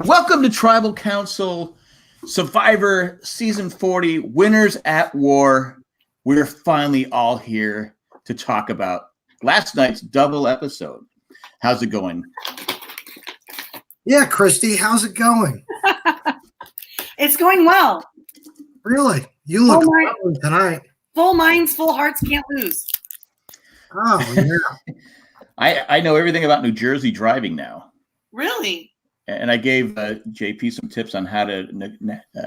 Welcome to Tribal Council Survivor Season 40, Winners at War. We're finally all here to talk about last night's double episode. How's it going? Yeah, Kristi, how's it going? It's going well. Really? You look lovely tonight. Full minds, full hearts, can't lose. Oh, yeah. I know everything about New Jersey driving now. Really? And I gave JP some tips on how to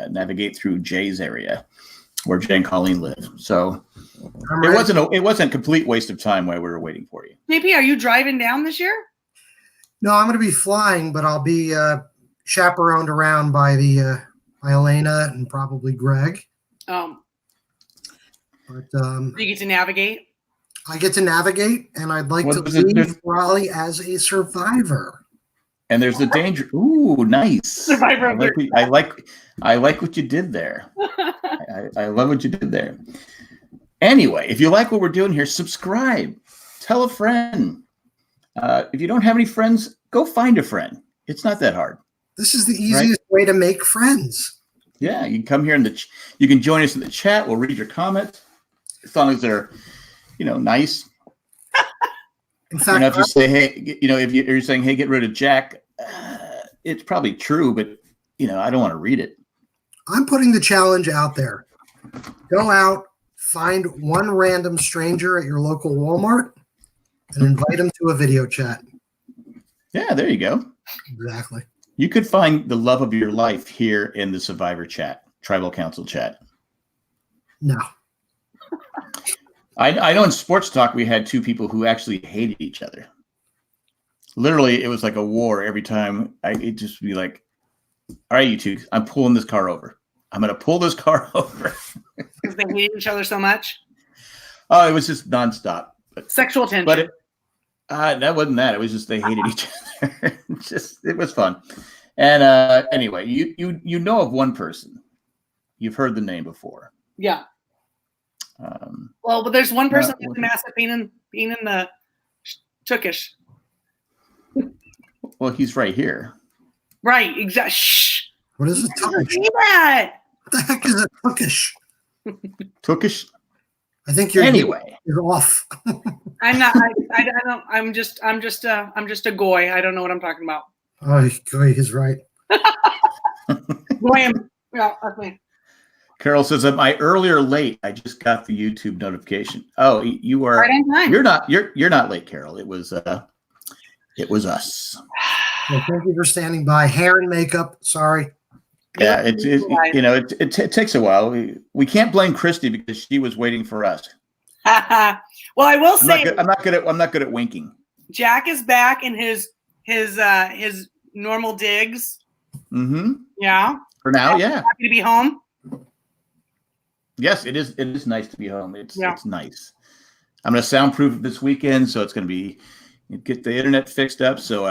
navigate through Jay's area, where Jay and Colleen live. So it wasn't a complete waste of time while we were waiting for you. JP, are you driving down this year? No, I'm going to be flying, but I'll be chaperoned around by by Elena and probably Greg. But you get to navigate. I get to navigate, and I'd like to leave Raleigh as a survivor. And there's the danger. Ooh, nice. Survivor. I like what you did there. I love what you did there. Anyway, if you like what we're doing here, subscribe. Tell a friend. If you don't have any friends, go find a friend. It's not that hard. This is the easiest way to make friends. Yeah, you can come here you can join us in the chat. We'll read your comments as long as they're, nice. In fact, if you say, hey, if you're saying, hey, get rid of Jack, it's probably true, but I don't want to read it. I'm putting the challenge out there. Go out, find one random stranger at your local Walmart, and invite them to a video chat. Yeah, there you go. Exactly. You could find the love of your life here in the Survivor chat, Tribal Council chat. No. I know in sports talk we had two people who actually hated each other. Literally, it was like a war every time. It'd just be like, all right, you two, I'm pulling this car over. I'm going to pull this car over. Because they hated each other so much? Oh, it was just nonstop. Sexual tension. But that wasn't that. It was just they hated each other. It was fun. And anyway, you know of one person. You've heard the name before. Yeah. But there's one person with a massive pain in the tookish. Well, he's right here. Right, exactly. Shh. What is it? See that? What the heck is a tookish? Tookish? I think you're off. I'm not. I don't. I'm just a goy. I don't know what I'm talking about. Oh, he's right. Goy. Yeah, that's me. Carol says, "Am I early or late? I just got the YouTube notification." Oh, you are. Right on time. You're not late, Carol. It was us. Well, thank you for standing by. Hair and makeup. Sorry. Yeah, it takes a while. We can't blame Kristi because she was waiting for us. Well, I will say I'm not good at winking. Jack is back in his normal digs. Mm-hmm. Yeah. For now, yeah. Happy to be home. Yes, it is. It is nice to be home. It's nice. I'm going to soundproof it this weekend, so it's going to be get the internet fixed up. So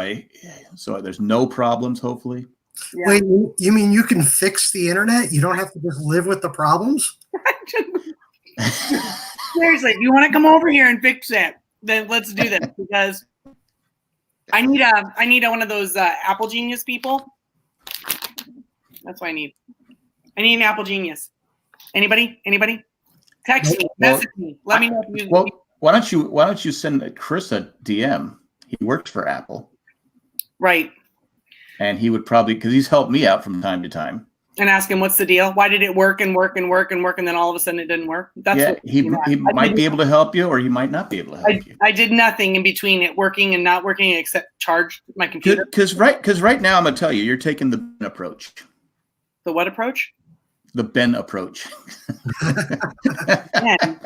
there's no problems. Hopefully. Yeah. Wait, you mean you can fix the internet? You don't have to just live with the problems? Seriously, if you want to come over here and fix it, then let's do this because I need one of those Apple Genius people. That's what I need. I need an Apple Genius. Anybody? Text me, message me. Let me know if you. Well, why don't you send Chris a DM? He works for Apple. Right. And he would probably, because he's helped me out from time to time. And ask him, what's the deal? Why did it work and work, and then all of a sudden it didn't work? He might be able to help you, or he might not be able to help you. I did nothing in between it working and not working except charge my computer. Because right now I'm going to tell you, you're taking the Ben approach. The what approach? The Ben approach. Ben.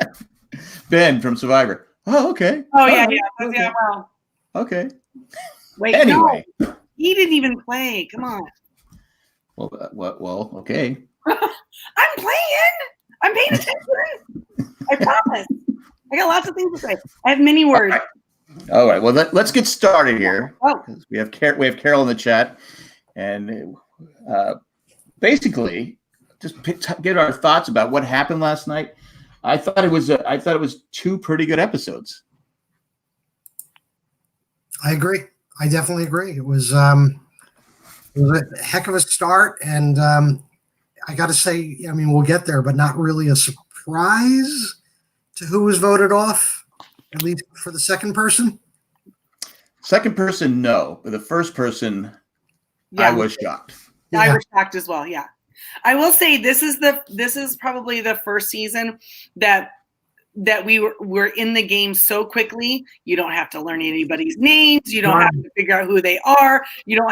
Ben from Survivor. Oh, okay. Oh, yeah. Okay. Yeah, well. Okay. Wait, anyway. No. He didn't even play. Come on. Well, okay. I'm playing. I'm paying attention. I promise. I got lots of things to say. I have many words. All right. Well, let's get started here. Oh. We have Carol in the chat, and basically, just get our thoughts about what happened last night. I thought it was two pretty good episodes. I agree. I definitely agree. It was It was a heck of a start, and I got to say, I mean, we'll get there, but not really a surprise to who was voted off, at least for the second person. Second person, no. But the first person, Yeah, I was shocked. I was shocked as well. Yeah, I will say this is probably the first season that we're in the game so quickly. You don't have to learn anybody's names. You don't have to figure out who they are. You're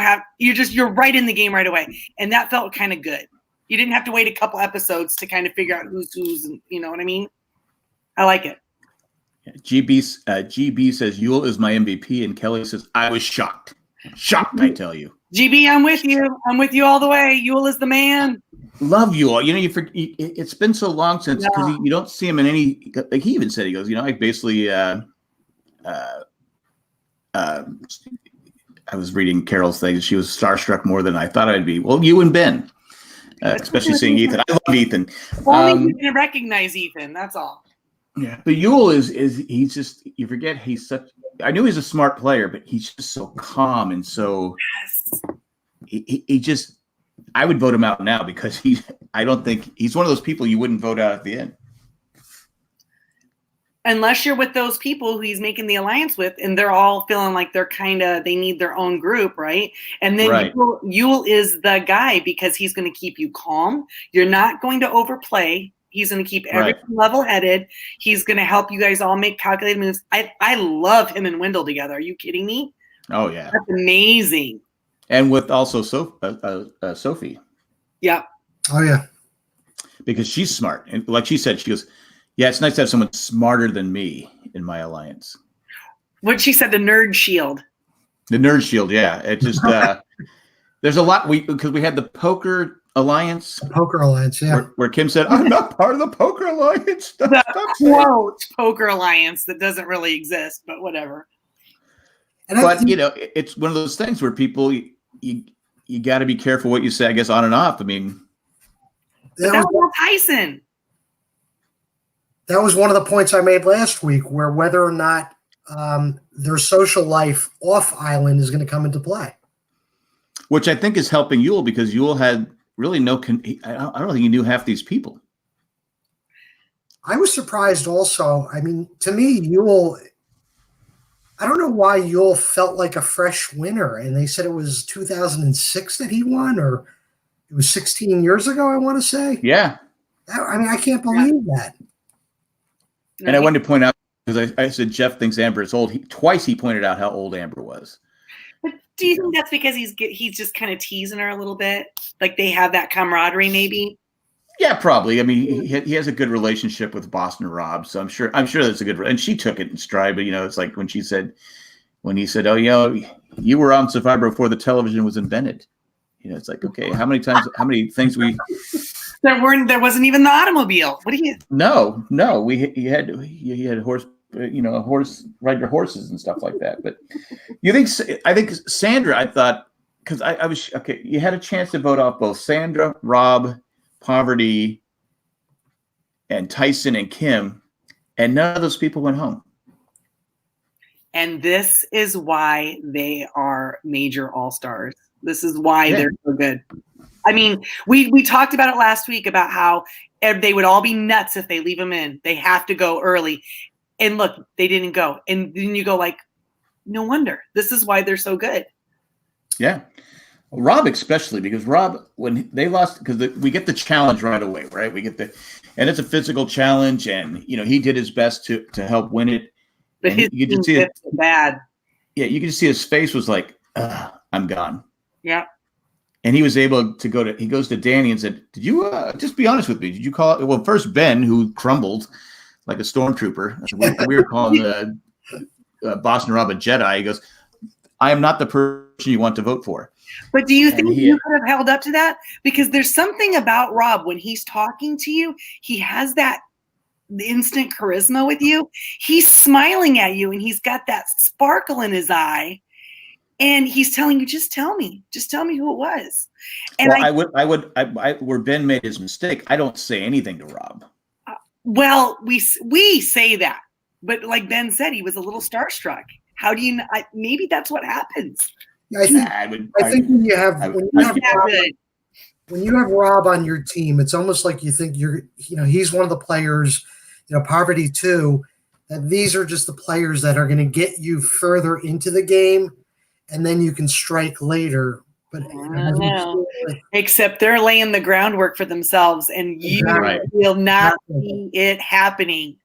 right in the game right away, and that felt kind of good. You didn't have to wait a couple episodes to kind of figure out who's, and you know what I mean. I like it. GB says Yule is my MVP, and Kelly says I was shocked. Shocked, I tell you. GB, I'm with you. I'm with you all the way. Yule is the man. Love Yule. You know, it's been so long since because you don't see him in any. Like he even said, he goes, you know, I basically. I was reading Carol's thing. She was starstruck more than I thought I'd be. Well, you and Ben, especially seeing Ethan. I love Ethan. Only you can recognize Ethan. That's all. Yeah, but Yule is he's just, you forget he's such. I knew he's a smart player, but he's just so calm and so. Yes. He just. I would vote him out now because I don't think he's one of those people you wouldn't vote out at the end. Unless you're with those people who he's making the alliance with, and they're all feeling like they need their own group, right? And then right. Yule is the guy because he's going to keep you calm. You're not going to overplay. He's going to keep everything level-headed. He's going to help you guys all make calculated moves. I love him and Wendell together. Are you kidding me? Oh, yeah. That's amazing. And with also Sophie. Yeah. Oh, yeah. Because she's smart. And like she said, she goes, yeah, it's nice to have someone smarter than me in my alliance. What she said, the nerd shield. The nerd shield, yeah. It just, there's a lot, because we had the poker alliance. Poker alliance, yeah. Where Kim said, I'm not part of the poker alliance. The quote poker alliance that doesn't really exist, but whatever. But, you know, it's one of those things where people, you got to be careful what you say, I guess, on and off. I mean. That was Tyson. That was one of the points I made last week, where whether or not their social life off island is going to come into play. Which I think is helping Yule because Yule had really I don't think he knew half these people. I was surprised also. I mean, to me, Yule, I don't know why Yule felt like a fresh winner. And they said it was 2006 that he won, or it was 16 years ago, I want to say. Yeah. I mean, I can't believe that. And I wanted to point out, because I said Jeff thinks Amber is old. Twice he pointed out how old Amber was. But do you think that's because he's just kind of teasing her a little bit? Like they have that camaraderie, maybe? Yeah, probably. I mean, he has a good relationship with Boston Rob, so I'm sure that's a good. And she took it in stride. But you know, it's like when he said, "Oh, you know, you were on Survivor before the television was invented." You know, it's like, okay, how many things we. There wasn't even the automobile. What do you? No. You had horse, you know, a horse, ride your horses and stuff like that. But I think Sandra, I thought, because I was okay. You had a chance to vote off both Sandra, Rob, Poverty, and Tyson and Kim, and none of those people went home. And this is why they are major all-stars. This is why they're so good. I mean, we talked about it last week about how they would all be nuts if they leave them in. They have to go early. And look, they didn't go. And then you go like, no wonder. This is why they're so good. Yeah. Rob especially, because Rob, when they lost, because we get the challenge right away, right? And it's a physical challenge, and, you know, he did his best to help win it. But his you could see it bad. Yeah, you could see his face was like, I'm gone. Yeah. And he was able to he goes to Danny and said, did you, just be honest with me, did you call it? Well, first Ben, who crumbled like a stormtrooper. We were calling Boston Rob a Jedi. He goes, I am not the person you want to vote for. But do you think you could have held up to that? Because there's something about Rob, when he's talking to you, he has that instant charisma with you. He's smiling at you and he's got that sparkle in his eye. And he's telling you, just tell me who it was. And where Ben made his mistake, I don't say anything to Rob. Well, we say that, but like Ben said, he was a little starstruck. How do you? Maybe that's what happens. I think when you have Rob on your team, it's almost like you think he's one of the players, Poverty too, that these are just the players that are going to get you further into the game, and then you can strike later. But except they're laying the groundwork for themselves, and you will not see it happening.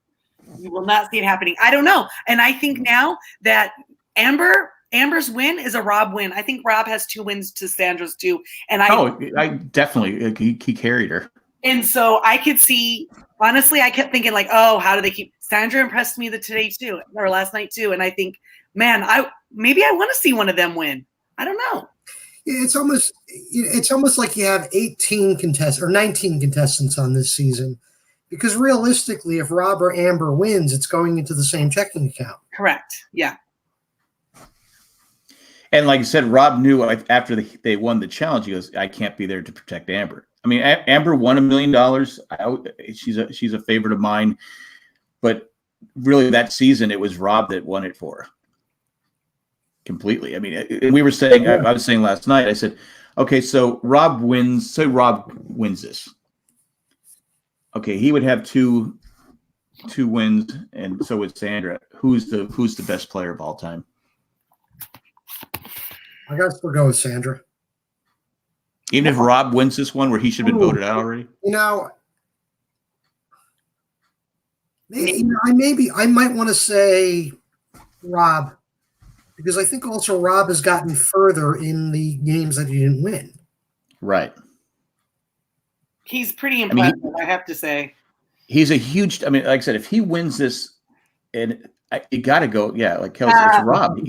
You will not see it happening. I don't know. And I think now that Amber's win is a Rob win. I think Rob has 2 wins to Sandra's 2. And I definitely he carried her. And so I could see, honestly, I kept thinking like, oh, how do they keep Sandra impressed me today too, or last night too. And I think, man, maybe I want to see one of them win. I don't know. It's almost like you have 18 contestants or 19 contestants on this season, because realistically, if Rob or Amber wins, it's going into the same checking account. Correct. Yeah. And like I said, Rob knew after they won the challenge, he goes, I can't be there to protect Amber. I mean, Amber won $1 million. She's a favorite of mine, but really that season, it was Rob that won it for her. Completely. I mean, we were saying, I was saying last night, I said, okay, so Rob wins this. Okay, he would have two wins, and so would Sandra. Who's the best player of all time? I got to still go with Sandra. Even if Rob wins this one, where he should have been voted out already. I might want to say Rob, because I think also Rob has gotten further in the games that he didn't win. Right. He's pretty impressive, I have to say. He's a huge. I mean, like I said, if he wins this, and you got to go, yeah, like Kelsey, it's Rob.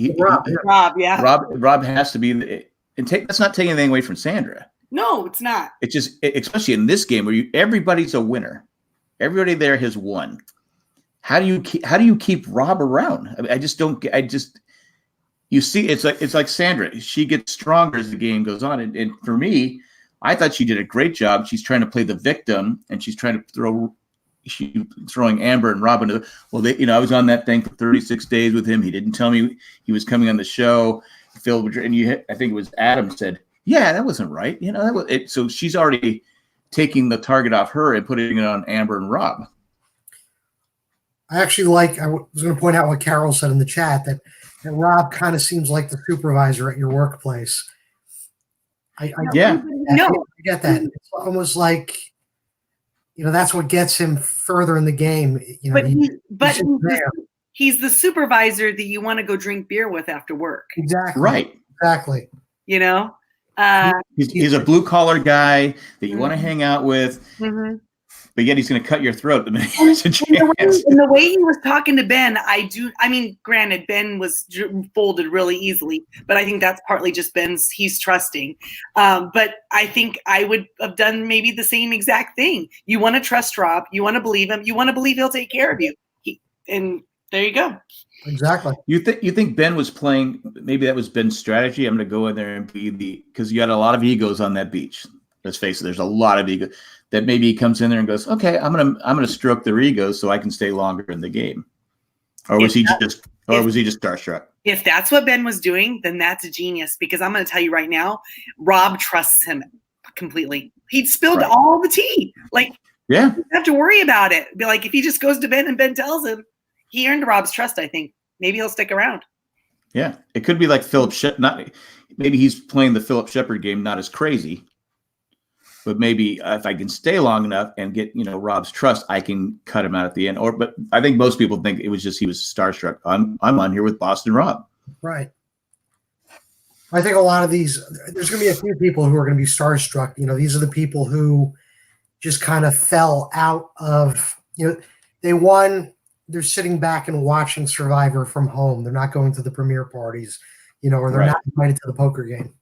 Rob has to be. That's not taking anything away from Sandra. No, it's not. It's just, especially in this game where everybody's a winner. Everybody there has won. How do you keep Rob around? I mean, you see, it's like Sandra. She gets stronger as the game goes on, and for me, I thought she did a great job. She's trying to play the victim, and she's trying to throwing Amber and Rob into. I was on that thing for 36 days with him. He didn't tell me he was coming on the show. Phil, and I think it was Adam said, "Yeah, that wasn't right." That was it. So she's already taking the target off her and putting it on Amber and Rob. I was going to point out what Carol said in the chat, that Rob kind of seems like the supervisor at your workplace. I get that. It's almost like, that's what gets him further in the game. He's the supervisor that you want to go drink beer with after work. Exactly. Right. Exactly. He's a blue collar guy that you want to hang out with. Mm-hmm. But yet he's going to cut your throat the minute there's a chance. And the way he was talking to Ben, granted, Ben was folded really easily, but I think that's partly just he's trusting. But I think I would have done maybe the same exact thing. You want to trust Rob. You want to believe him. You want to believe he'll take care of you. And there you go. Exactly. You think Ben was playing, maybe that was Ben's strategy. I'm going to go in there and be because you got a lot of egos on that beach. Let's face it, there's a lot of ego. That maybe he comes in there and goes, okay, I'm gonna stroke their egos so I can stay longer in the game. Or was he just starstruck? If that's what Ben was doing, then that's a genius, because I'm gonna tell you right now, Rob trusts him completely. He'd spilled all the tea. Like, yeah, you don't have to worry about it. Be like, if he just goes to Ben and Ben tells him, he earned Rob's trust, I think. Maybe he'll stick around. Yeah. It could be like Philip Shepard. Maybe he's playing the Philip Shepard game, not as crazy. But maybe if I can stay long enough and get Rob's trust, I can cut him out at the end. But I think most people think it was just he was starstruck. I'm on here with Boston Rob. Right. I think a lot of these, there's going to be a few people who are going to be starstruck. These are the people who just kind of fell out of. They won. They're sitting back and watching Survivor from home. They're not going to the premiere parties, or they're not invited to the poker game.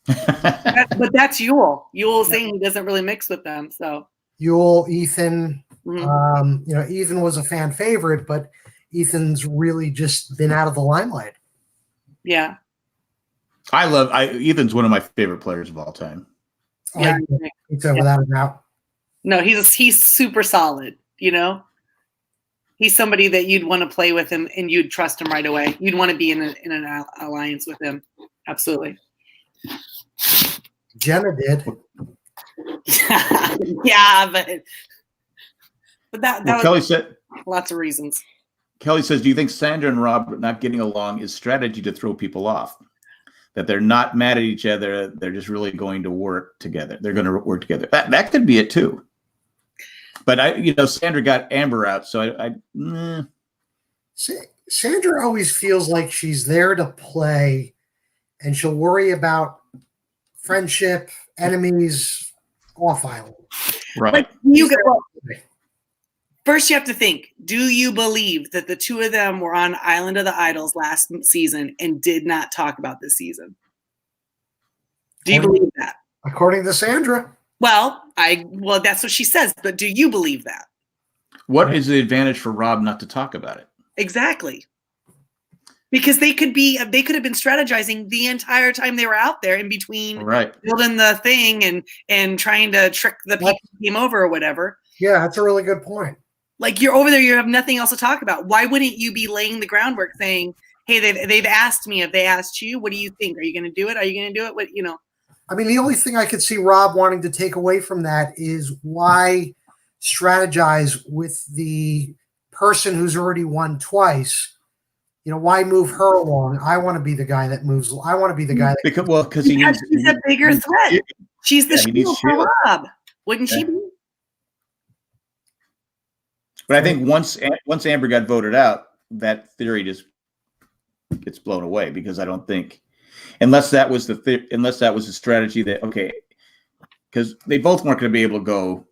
But that's Yule. Yule's saying he doesn't really mix with them. So Yule, Ethan, Ethan was a fan favorite, but Ethan's really just been out of the limelight. Yeah, Ethan's one of my favorite players of all time. Yeah, without a doubt. No, he's super solid. He's somebody that you'd want to play with him and you'd trust him right away. You'd want to be in an alliance with him. Absolutely. Jenna did. Yeah, but that Well, was Kelly said. lots of reasons. Kelly says, do you think Sandra and Rob not getting along is strategy to throw people off? That they're not mad at each other. They're just really going to work together. They're going to work together. That could be it too. But Sandra got Amber out. So Sandra always feels like she's there to play and she'll worry about friendship, enemies, off island. right. First, you have to think, do you believe that the two of them were on Island of the Idols last season and did not talk about this season? Do you believe that? According to Sandra. Well, that's what she says, but do you believe that? What is the advantage for Rob not to talk about it? Exactly. Because they could have been strategizing the entire time they were out there in between building the thing and trying to trick the people who came over or whatever. Yeah, that's a really good point. Like, you're over there, you have nothing else to talk about. Why wouldn't you be laying the groundwork saying, hey, they've asked me, have they asked you? What do you think? Are you going to do it? Are you going to do it? What, I mean, the only thing I could see Rob wanting to take away from that is why strategize with the person who's already won twice. Why move her along? I want to be the guy that moves. I want to be the guy that because she's a bigger threat. She's the shield for Rob. Wouldn't she be? But I think once Amber got voted out, that theory just gets blown away because I don't think, unless that was the strategy that because they both weren't going to be able to go.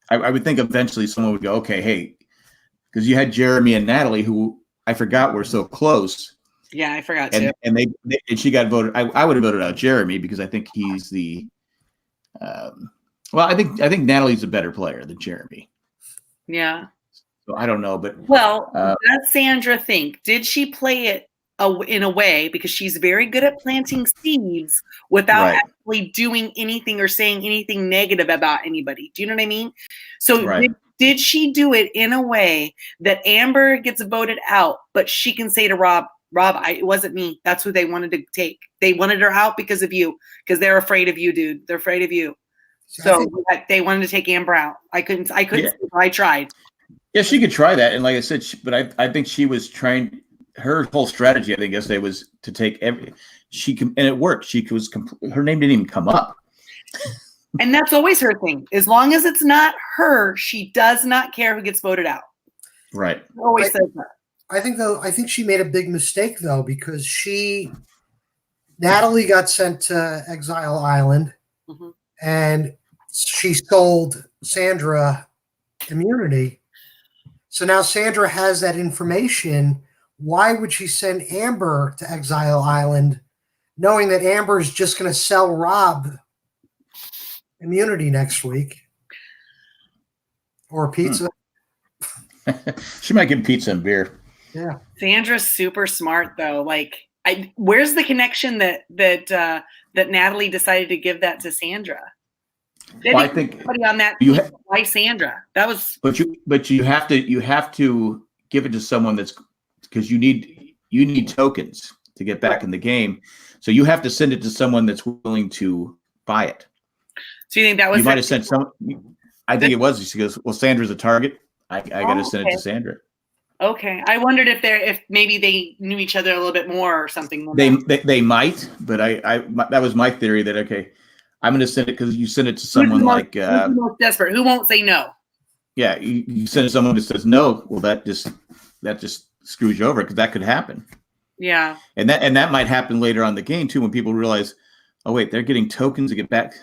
I would think eventually someone would go, okay, hey, because you had Jeremy and Natalie who I forgot were so close. Yeah, I forgot too. And she got voted. I would have voted out Jeremy because I think he's the. I think Natalie's a better player than Jeremy. Yeah. So I don't know, but does Sandra think? Did she play it in a way because she's very good at planting seeds without actually doing anything or saying anything negative about anybody? Do you know what I mean? So did she do it in a way that Amber gets voted out, but she can say to Rob, it wasn't me. That's who they wanted to take. They wanted her out because of you, because they're afraid of you, dude. They're afraid of you. So they wanted to take Amber out. I couldn't. Yeah. I tried. Yeah, she could try that, and like I said, but I think she was trying. Her whole strategy, I think, yesterday was to take and it worked. Her name didn't even come up. And that's always her thing. As long as it's not her, she does not care who gets voted out. Right. She always says that. I think she made a big mistake though, because Natalie got sent to Exile Island, and she sold Sandra immunity. So now Sandra has that information. Why would she send Amber to Exile Island knowing that Amber is just going to sell Rob immunity next week? Or pizza? She might get pizza and beer. Yeah. Sandra's super smart though. Like, where's the connection that Natalie decided to give that to Sandra? I think somebody on that why Sandra? That was. But you have to give it to someone that's, because you need tokens to get back in the game. So you have to send it to someone that's willing to buy it. So you think that was? You might have sent some. I think it was. She goes, well, Sandra's a target. I got to send it to Sandra. Okay, I wondered if maybe they knew each other a little bit more or something. They might, but that was my theory that I'm going to send it because you send it to someone who's the most desperate, who won't say no. Yeah, you send it to someone who says no. Well, that just screws you over because that could happen. Yeah, and that might happen later on in the game too when people realize, oh wait, they're getting tokens to get back.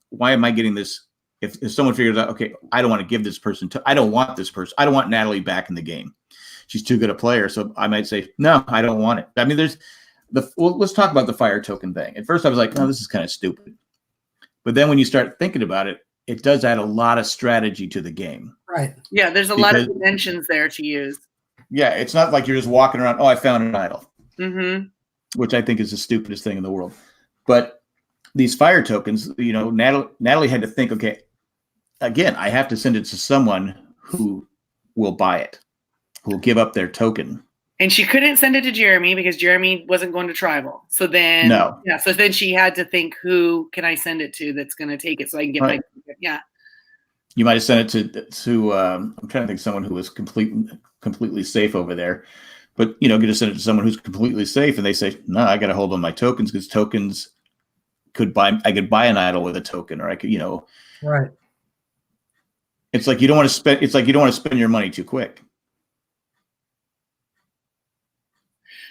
Why am I getting this? If someone figures out, okay, I don't want to give this person I don't want this person. I don't want Natalie back in the game. She's too good a player. So I might say, no, I don't want it. I mean, let's talk about the fire token thing. At first I was like, oh, this is kind of stupid. But then when you start thinking about it, it does add a lot of strategy to the game. Right. Yeah, there's a lot of dimensions there to use. Yeah, it's not like you're just walking around, oh, I found an idol. Mm-hmm. Which I think is the stupidest thing in the world. But these fire tokens, Natalie had to think, okay, again, I have to send it to someone who will buy it, who will give up their token. And she couldn't send it to Jeremy because Jeremy wasn't going to tribal. So then, No. yeah. So then she had to think, who can I send it to that's going to take it so I can get Right. my, yeah. You might have sent it to I'm trying to think someone who was completely safe over there, but you could have sent it to someone who's completely safe, and they say, no, I got to hold on my tokens because tokens I could buy an idol with a token, or I could, Right. It's like you don't want to spend your money too quick.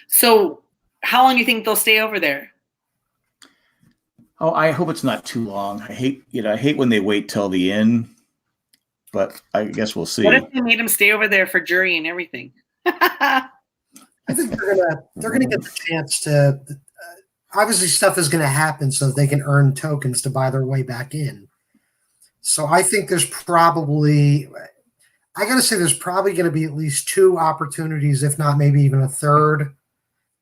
So how long do you think they'll stay over there? Oh, I hope it's not too long. I hate when they wait till the end, but I guess we'll see. What if they made them stay over there for jury and everything? I think they're gonna get the chance to. Obviously, stuff is going to happen so that they can earn tokens to buy their way back in. So I think there's probably going to be at least 2 opportunities, if not maybe even a third,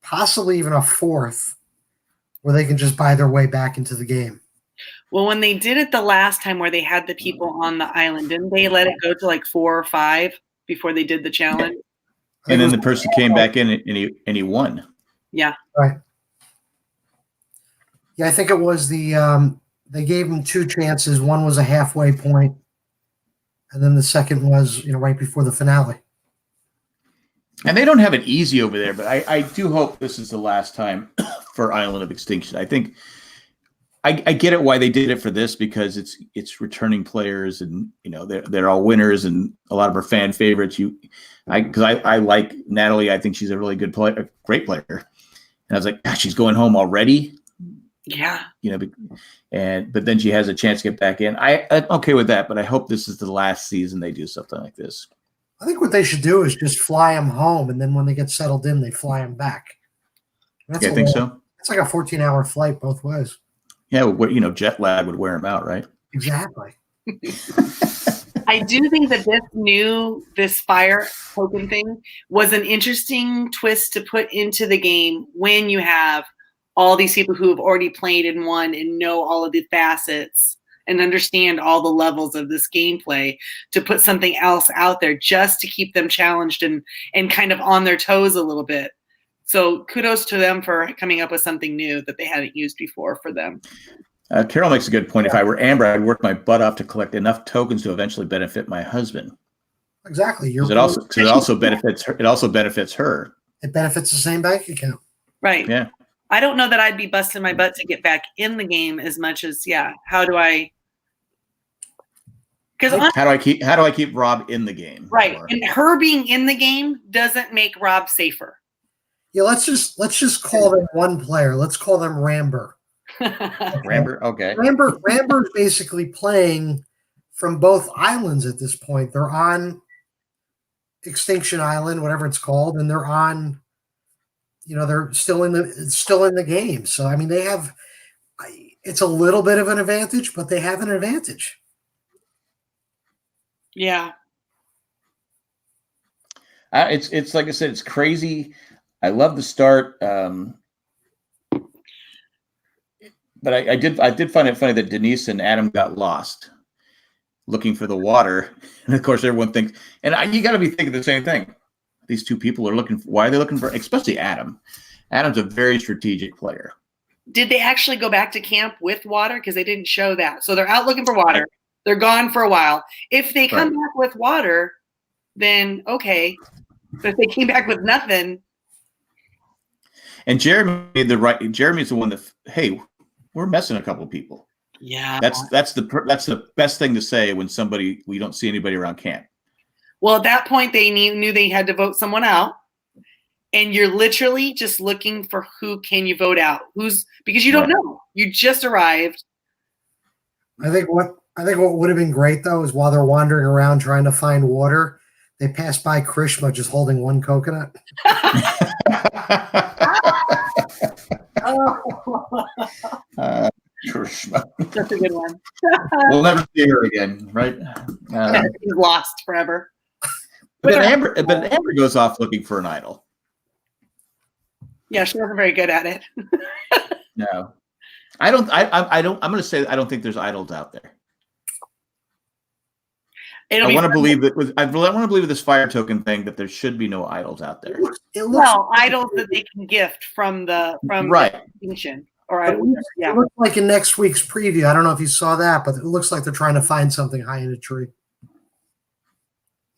possibly even a fourth, where they can just buy their way back into the game. Well, when they did it the last time where they had the people on the island, didn't they let it go to like 4 or 5 before they did the challenge? And then the person came back in and he won. Yeah. Right. Yeah, I think it was they gave him 2 chances. One was a halfway point, and then the second was, right before the finale. And they don't have it easy over there, but I do hope this is the last time for Island of Extinction. I think I get it why they did it for this, because it's returning players, and they're all winners, and a lot of our fan favorites. Because I like Natalie. I think she's a really good player, a great player. And I was like, she's going home already. Yeah. But then she has a chance to get back in. I'm okay with that, but I hope this is the last season they do something like this. I think what they should do is just fly them home, and then when they get settled in, they fly them back. I think so. It's like a 14-hour flight both ways. Yeah, jet lag would wear them out, right? Exactly. I do think that this fire token thing was an interesting twist to put into the game when you have all these people who have already played and won and know all of the facets and understand all the levels of this gameplay, to put something else out there just to keep them challenged and kind of on their toes a little bit. So kudos to them for coming up with something new that they hadn't used before for them. Carol makes a good point. If I were Amber, I'd work my butt off to collect enough tokens to eventually benefit my husband. Exactly. It also benefits her. It also benefits her. It benefits the same bank account. Right. Yeah. I don't know that I'd be busting my butt to get back in the game as much as, how do I? Because how do I keep Rob in the game? Right. And her being in the game doesn't make Rob safer. Yeah, let's just call them one player. Let's call them Ramber. Ramber, okay. Ramber's basically playing from both islands at this point. They're on Extinction Island, whatever it's called, and they're on, they're still in the game. So I mean, they have. It's a little bit of an advantage, but they have an advantage. Yeah. It's like I said, it's crazy. I love the start. But I did find it funny that Denise and Adam got lost looking for the water. And of course, everyone thinks, and you got to be thinking the same thing. These two people are looking for, why are they looking for, especially Adam? Adam's a very strategic player. Did they actually go back to camp with water? Because they didn't show that. So they're out looking for water. They're gone for a while. If they come back with water, then okay. But if they came back with nothing. And Jeremy's the one that, hey, we're messing a couple people. Yeah. That's the best thing to say when we don't see anybody around camp. Well, at that point, they knew they had to vote someone out. And you're literally just looking for who can you vote out. Because you don't know. You just arrived. I think what would have been great though is while they're wandering around trying to find water, they pass by Krishma just holding one coconut. Krishma. That's a good one. We'll never see her again, right? He's lost forever. But Amber goes off looking for an idol. Yeah, she wasn't very good at it. No, I don't. I'm going to say I don't think there's idols out there. It'll I be want to fun. believe that I want to believe with this fire token thing that there should be no idols out there. It looks Well, idols that they can gift from the Right. extinction. Or but whatever, it yeah. looks like in next week's preview. I don't know if you saw that, but it looks like they're trying to find something high in a tree.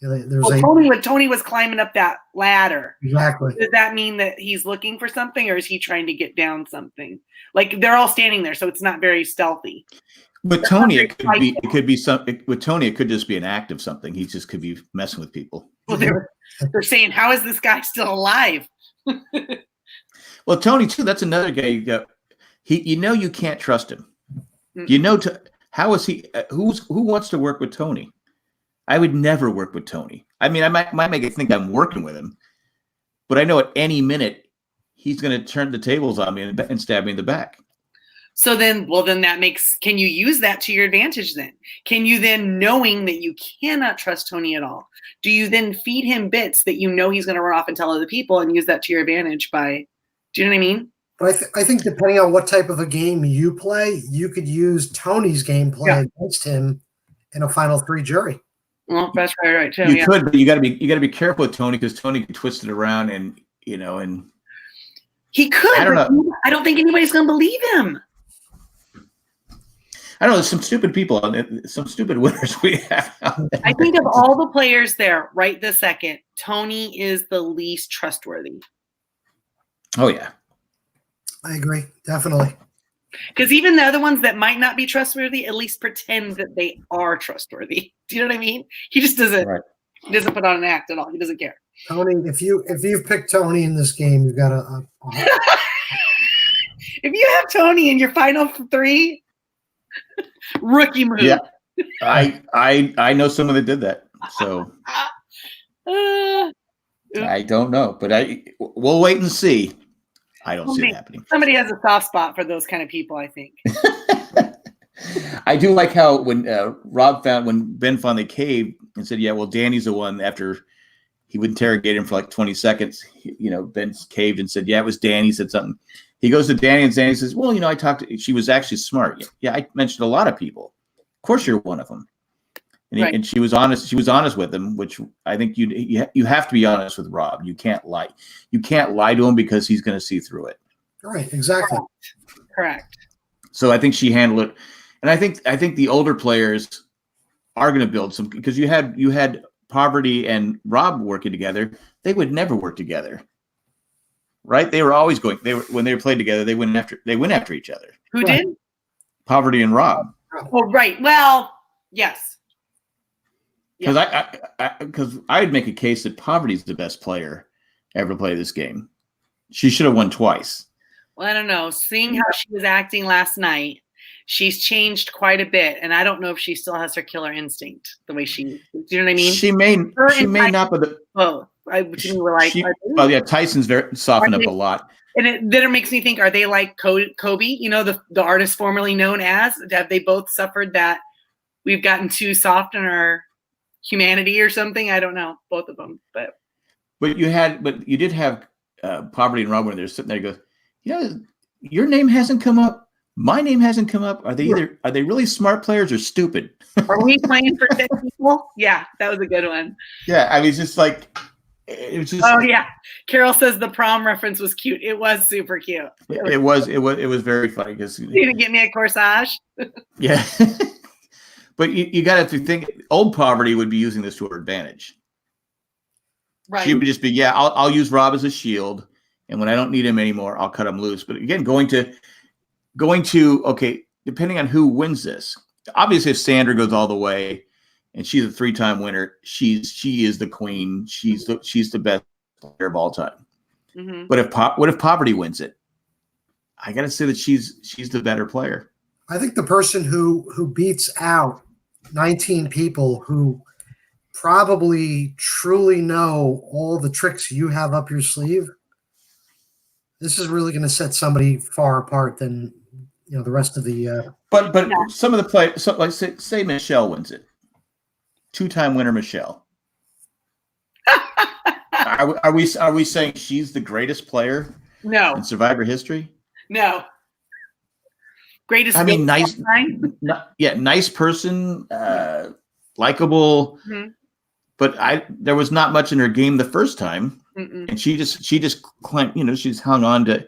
Yeah, there's Well, Tony was climbing up that ladder. exactly. Does that mean that he's looking for something, or is he trying to get down something? Like they're all standing there, so it's not very stealthy. With Tony, it could be something. With Tony, it could just be an act of something. He just could be messing with people. Well, they're saying, how is this guy still alive? Well, Tony too. That's another guy. You can't trust him. How is he? Who wants to work with Tony? I would never work with Tony. I mean, I might make it think I'm working with him, but I know at any minute he's going to turn the tables on me and stab me in the back. So then that makes, can you use that to your advantage then? Can you then, knowing that you cannot trust Tony at all, do you then feed him bits that you know he's going to run off and tell other people and use that to your advantage by, do you know what I mean? But I think depending on what type of a game you play, you could use Tony's gameplay against him in a final three jury. Well, that's right too. You could, but you got to be careful with Tony because Tony can twist it around and he could. I don't know. I don't think anybody's going to believe him. I don't know. There's some stupid people, some stupid winners we have out there. I think of all the players there right this second, Tony is the least trustworthy. Oh yeah, I agree, definitely. Because even the other ones that might not be trustworthy, at least pretend that they are trustworthy. Do you know what I mean? He just doesn't. Right. He doesn't put on an act at all. He doesn't care. Tony, if you've picked Tony in this game, you've got a If you have Tony in your final three, rookie move. Yeah, I know someone that did that. So I don't know, but we'll wait and see. I don't see it happening. Somebody has a soft spot for those kind of people, I think. I do like how when when Ben finally caved and said, "Yeah, well, Danny's the one." After he would interrogate him for like 20 seconds, Ben caved and said, "Yeah, it was Danny." Said something. He goes to Danny and Danny says, "Well, I talked to. She was actually smart. Yeah, I mentioned a lot of people. Of course, you're one of them." And, right. And she was honest. She was honest with him, which I think you have to be honest with Rob. You can't lie. You can't lie to him because he's going to see through it. Right. Exactly. Correct. So I think she handled it, and I think the older players are going to build some because you had Poverty and Rob working together. They would never work together, right? They were always going. When they played together, they went after each other. Who did? Poverty and Rob. Oh, right. Well, yes. Because I'd make a case that Poverty's the best player ever to play this game. She should have won twice. Well, I don't know. Seeing how she was acting last night, she's changed quite a bit, and I don't know if she still has her killer instinct the way she. Do you know what I mean? She may not, but both. Well, yeah, Tyson's softened up a lot, and then it makes me think: are they like Kobe? The artist formerly known as? Have they both suffered that? We've gotten too soft in our humanity or something. I don't know, both of them, but you did have Poverty and Rob when they're sitting there. Goes, your name hasn't come up. My name hasn't come up. Are they really smart players or stupid? Are we playing for 10 people? Yeah, that was a good one. Yeah, I mean, it's just like it was just. Oh yeah, Carol says the prom reference was cute. It was super cute. It was very funny because you didn't get me a corsage. Yeah. But you got to think old Poverty would be using this to her advantage. Right. She would just be, I'll use Rob as a shield, and when I don't need him anymore, I'll cut him loose. But again, going to okay, depending on who wins this. Obviously, if Sandra goes all the way, and she's a 3-time winner, she is the queen. She's the best player of all time. Mm-hmm. But what if Poverty wins it? I got to say that she's the better player. I think the person who beats out 19 people who probably truly know all the tricks you have up your sleeve, this is really going to set somebody far apart than the rest of the. But some of the players, so like say Michelle wins it, 2-time winner Michelle. Are we saying she's the greatest player? No. In Survivor history? No. Greatest. I mean, nice. Nice person. likable, Mhm. but there was not much in her game the first time, Mm-mm. and she just claimed, she's hung on to,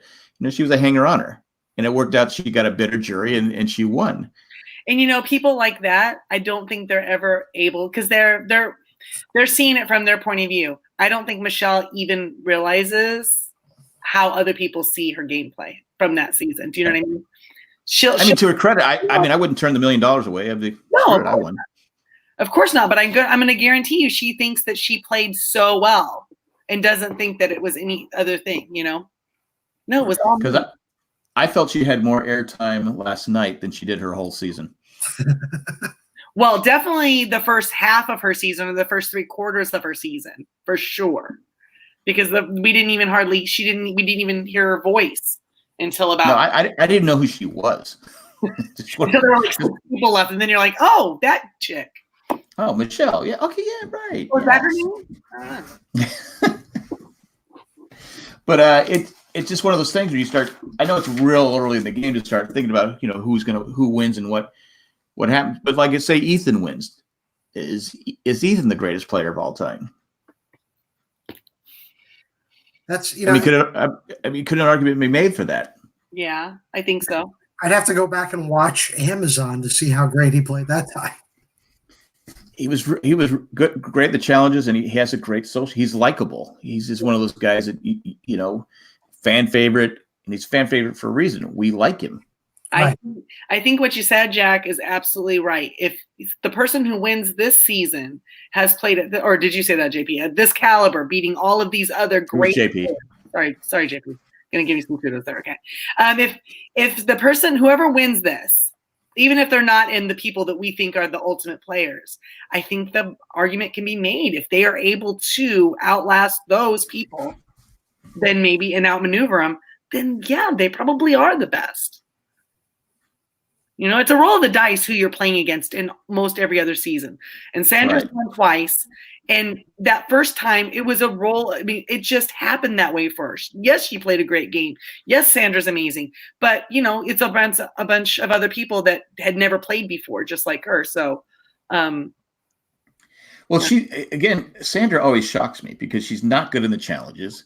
she was a hanger-oner, and it worked out. She got a bitter jury, and she won. And people like that, I don't think they're ever able, because they're seeing it from their point of view. I don't think Michelle even realizes how other people see her gameplay from that season. Do you know what I mean? To her credit, I wouldn't turn the $1 million away. I'd be screw it, I won. Of course not, but I'm going to guarantee you she thinks that she played so well and doesn't think that it was any other thing, No, it was all because I felt she had more airtime last night than she did her whole season. Well, definitely the first half of her season, or the first 3/4 of her season, for sure. Because we didn't even hear her voice until about. No, I didn't know who she was. Until there were like 6 people left, and then you're like, oh, that chick. Oh, Michelle. Yeah. Okay. Yeah. Right. Was that her name? But it's just one of those things where you start. I know it's real early in the game to start thinking about who wins and what happens. But like I say, Ethan wins. Is Ethan the greatest player of all time? That's could an argument be made for that? Yeah, I think so. I'd have to go back and watch Amazon to see how great he played that time. He was good, great at the challenges, and he has a great social. He's likable. He's just one of those guys that fan favorite, and he's fan favorite for a reason. We like him. Right. I think what you said, Jack, is absolutely right. If the person who wins this season has played at, or did you say that, JP, at this caliber, beating all of these other great JP. Players. Sorry, JP. Gonna give you some kudos there. Okay. If the person, whoever wins this, even if they're not in the people that we think are the ultimate players, I think the argument can be made if they are able to outlast those people, then maybe and outmaneuver them, then yeah, they probably are the best. It's a roll of the dice who you're playing against in most every other season. And Sandra's won twice. And that first time, it was a roll. I mean, it just happened that way first. Yes, she played a great game. Yes, Sandra's amazing. But, it's a bunch of other people that had never played before, just like her. So, Well, Sandra always shocks me because she's not good in the challenges.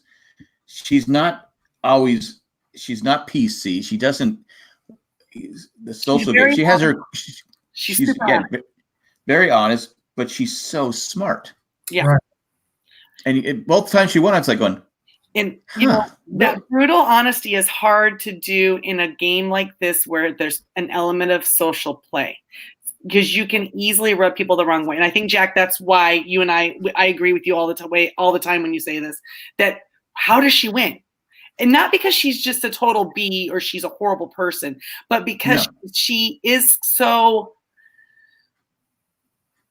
She's not PC. She doesn't. The social game. She has her. She's very honest, but she's so smart. Yeah. Right. And both times she won, I was like going. And that brutal honesty is hard to do in a game like this where there's an element of social play, because you can easily rub people the wrong way. And I think, Jack, that's why you and I agree with you all the time when you say this. That how does she win? And not because she's just a total B or she's a horrible person, but because she is so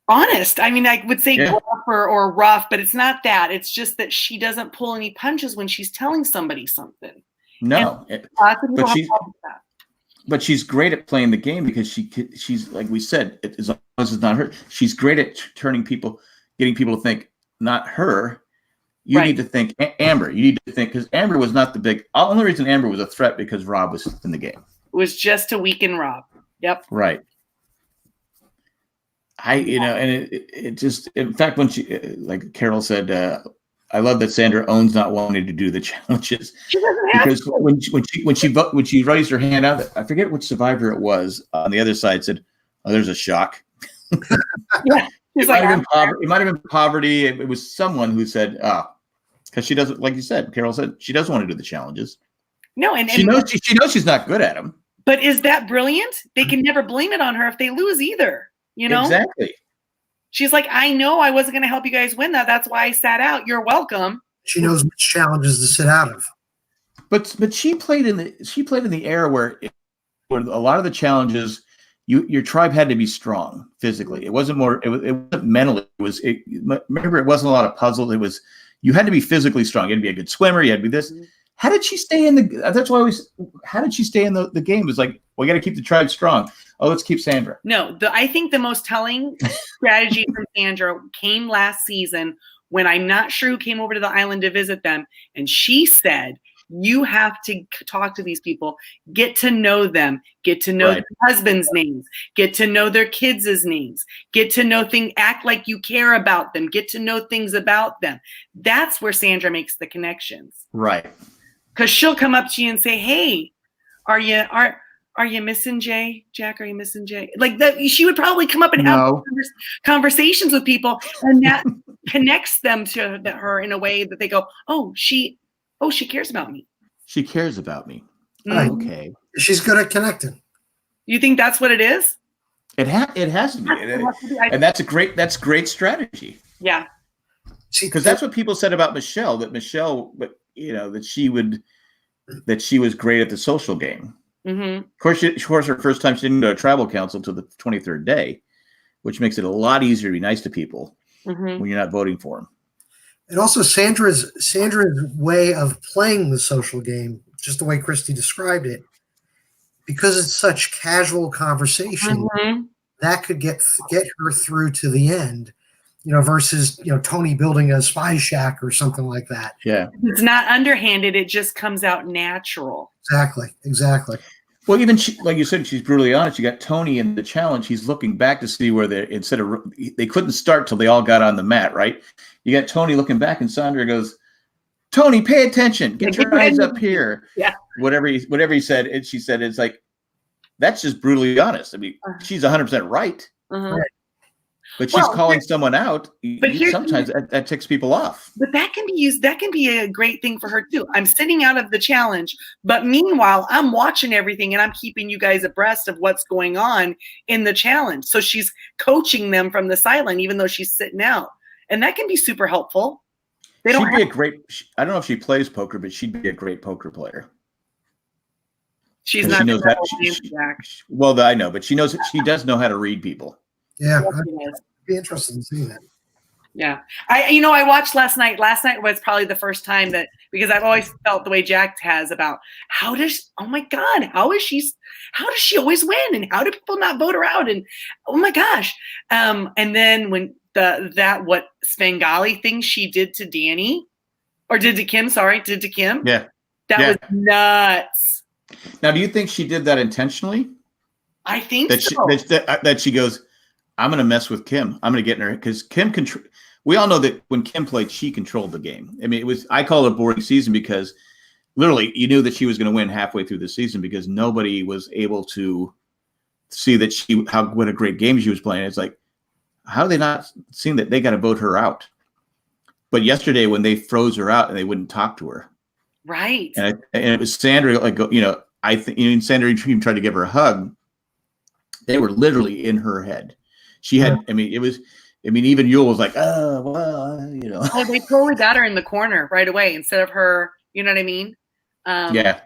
honest. I mean, I would say gruff or rough, but it's not that. It's just that she doesn't pull any punches when she's telling somebody something. No, but she's great at playing the game because she's like we said, as long as it's not her, she's great at getting people to think not her. You need to think Amber. You need to think, because Amber was not the only reason Amber was a threat because Rob was in the game. It was just to weaken Rob. Yep. Right. And it just, in fact, when she, like Carol said, I love that Sandra owns not wanting to do the challenges, because when she raised her hand out, I forget which survivor it was on the other side said, "Oh, there's a shock." Yeah. It might have been poverty. It was someone who said, because she doesn't, like you said, Carol said, she doesn't want to do the challenges. No, and she knows she's not good at them. But is that brilliant? They can never blame it on her if they lose either. Exactly. She's like, I know I wasn't going to help you guys win that. That's why I sat out. You're welcome. She knows which challenges to sit out of. But she played in the era where a lot of the challenges. Your tribe had to be strong physically. It wasn't mentally. Remember, it wasn't a lot of puzzles. It was, you had to be physically strong. You had to be a good swimmer. You had to be this. How did she stay in how did she stay in the game? It was like, we got to keep the tribe strong. Oh, let's keep Sandra. No, I think the most telling strategy from Sandra came last season when I'm not sure who came over to the island to visit them. And she said You have to talk to these people, get to know them, get to know Right. their husbands' names, get to know their kids' names, get to know things, act like you care about them, get to know things about them. That's where Sandra makes the connections. Right. Because she'll come up to you and say, hey, are you missing Jay? Jack, are you missing Jay? Like that, she would probably come up and have No. conversations with people, and that connects them to her in a way that they go, oh, she cares about me. She cares about me. Right. Okay. She's good at connecting. You think that's what it is? It has to be. And that's great strategy. Yeah. Because that's what people said about Michelle, that she was great at the social game. Mm-hmm. Of course, her first time she didn't go to tribal council till the 23rd day, which makes it a lot easier to be nice to people when you're not voting for them. And also Sandra's way of playing the social game, just the way Kristi described it, because it's such casual conversation, that could get her through to the end, versus, Tony building a spy shack or something like that. Yeah. It's not underhanded. It just comes out natural. Exactly. Well, even like you said, she's brutally honest. You got Tony in the challenge. He's looking back to see where they couldn't start till they all got on the mat, right? You got Tony looking back, and Sandra goes, "Tony, pay attention. Get your eyes up here." Yeah. Whatever he said, and she said, "It's like that's just brutally honest." I mean, she's 100% right, but she's calling someone out. Sometimes that ticks people off. But that can be used. That can be a great thing for her too. I'm sitting out of the challenge, but meanwhile, I'm watching everything and I'm keeping you guys abreast of what's going on in the challenge. So she's coaching them from the sideline, even though she's sitting out, and that can be super helpful. I don't know if she plays poker, but she'd be a great poker player. She's not. Well, I know, but she does know how to read people. Yeah, I'd be interested in seeing that. Yeah, I watched last night. Last night was probably the first time that, because I've always felt the way Jack has about how does she always win, and how do people not vote her out, and oh my gosh, and then when what Svengali thing she did to Danny, or did to Kim, yeah, that was nuts. Now, do you think she did that intentionally? I think that she goes, I'm going to mess with Kim. I'm going to get in her, because Kim we all know that when Kim played, she controlled the game. I mean, I call it a boring season because literally you knew that she was going to win halfway through the season because nobody was able to see that what a great game she was playing. It's like, how are they not seeing that they got to vote her out? But yesterday when they froze her out and they wouldn't talk to her. Right. And it was Sandra, I think Sandra even tried to give her a hug. They were literally in her head. She had, even Yule was like, oh, well, Oh, they totally got her in the corner right away instead of her, you know what I mean? Yeah.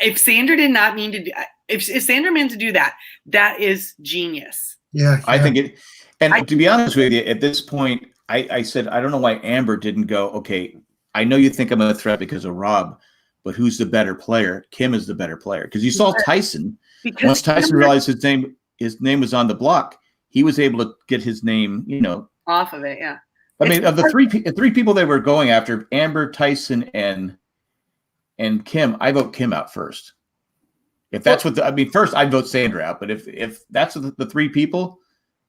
If Sandra did not mean to do, if Sandra meant to do that, that is genius. Yeah. I think it, and to be honest with you, at this point, I said, I don't know why Amber didn't go, okay, I know you think I'm a threat because of Rob, but who's the better player? Kim is the better player. Because you saw Tyson. Once Tyson realized his name was on the block, he was able to get his name, off of it. Yeah. I mean, of the three people they were going after, Amber, Tyson, and Kim, I vote Kim out first. If that's first I'd vote Sandra out. But if that's the three people,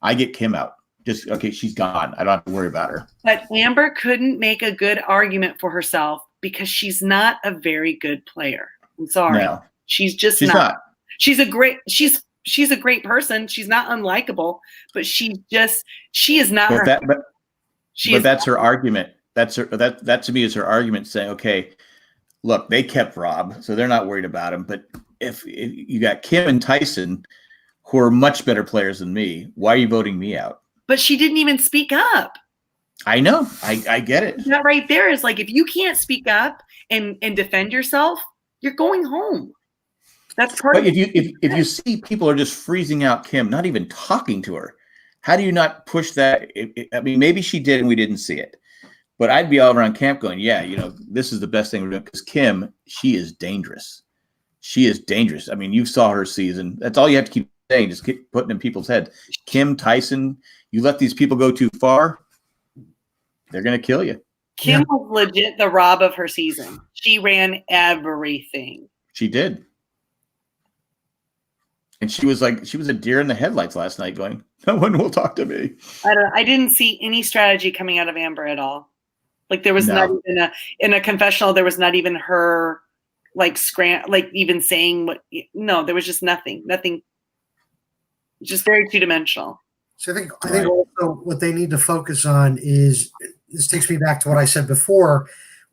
I get Kim out. Just, okay, she's gone. I don't have to worry about her. But Amber couldn't make a good argument for herself because she's not a very good player. I'm sorry. No. She's not. She's a great person. She's not unlikable, but she is not. But that's her argument. That to me is her argument, saying, okay, look, they kept Rob, so they're not worried about him. But if you got Kim and Tyson, who are much better players than me, why are you voting me out? But she didn't even speak up. I know. I get it. That right there is like, if you can't speak up and defend yourself, you're going home. That's part of it. If you see people are just freezing out Kim, not even talking to her, how do you not push that? Maybe she did and we didn't see it. But I'd be all around camp going, yeah, this is the best thing we're doing, because Kim, she is dangerous. She is dangerous. I mean, you saw her season. That's all you have to keep saying. Just keep putting in people's heads. Kim, Tyson, you let these people go too far, they're going to kill you. Kim was legit the Rob of her season. She ran everything. She did. And she was a deer in the headlights last night going, no one will talk to me. I didn't see any strategy coming out of Amber at all. Like there was not even in a confessional, there was not even her even saying there was just nothing, just very two-dimensional. So I think also what they need to focus on is, this takes me back to what I said before,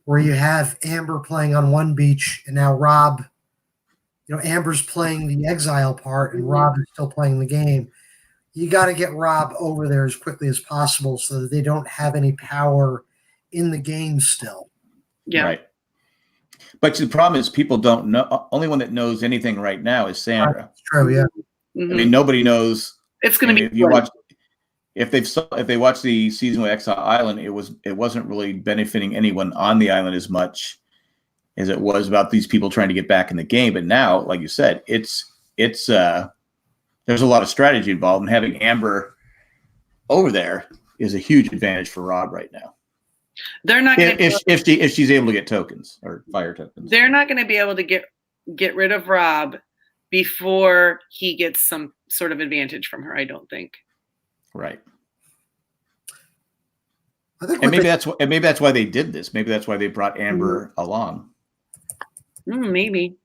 where you have Amber playing on one beach and now Rob, Amber's playing the exile part and Rob is still playing the game. You got to get Rob over there as quickly as possible so that they don't have any power in the game still. Yeah. Right. But the problem is people don't know. Only one that knows anything right now is Sandra. That's true, yeah. Mm-hmm. I mean, nobody knows. It's going to be. If they watched the season with Exile Island, it wasn't really benefiting anyone on the island as much as it was about these people trying to get back in the game. But now, like you said, it's there's a lot of strategy involved, and having Amber over there is a huge advantage for Rob right now. They're not going if she's able to get tokens or fire tokens. They're not going to be able to get rid of Rob before he gets some sort of advantage from her, I don't think. Right. I think maybe that's why they did this. Maybe that's why they brought Amber along. Maybe.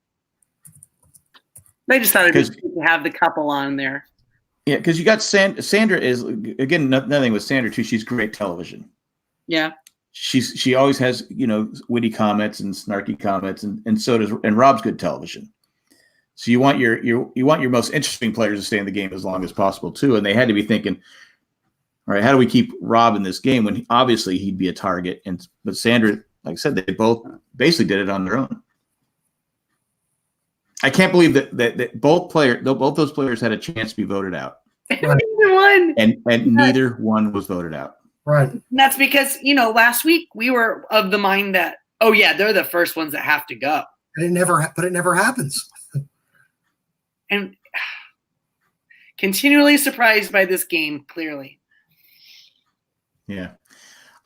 They just thought it'd be good to have the couple on there. Yeah, because you got Sandra is, again, nothing with Sandra too. She's great television. Yeah. She always has, witty comments and snarky comments, and so does, and Rob's good television. So you want your most interesting players to stay in the game as long as possible too. And they had to be thinking, all right, how do we keep Rob in this game when obviously he'd be a target? But Sandra, like I said, they both basically did it on their own. I can't believe that both those players had a chance to be voted out. Neither one. And neither one was voted out. Right. And that's because, last week we were of the mind that, oh yeah, they're the first ones that have to go. But it never happens. And continually surprised by this game, clearly. Yeah.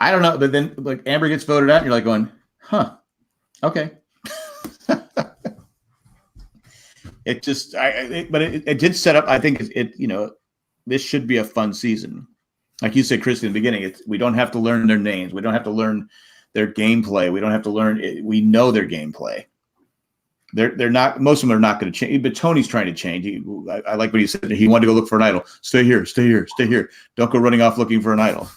I don't know, but then like Amber gets voted out and you're like going, huh, okay. It just, but it did set up, I think this should be a fun season. Like you said, Kristi, in the beginning, we don't have to learn their names. We don't have to learn their gameplay. We don't have to learn it. We know their gameplay. They're not, most of them are not going to change, but Tony's trying to change. I like what he said. He wanted to go look for an idol. Stay here, stay here, stay here. Don't go running off looking for an idol.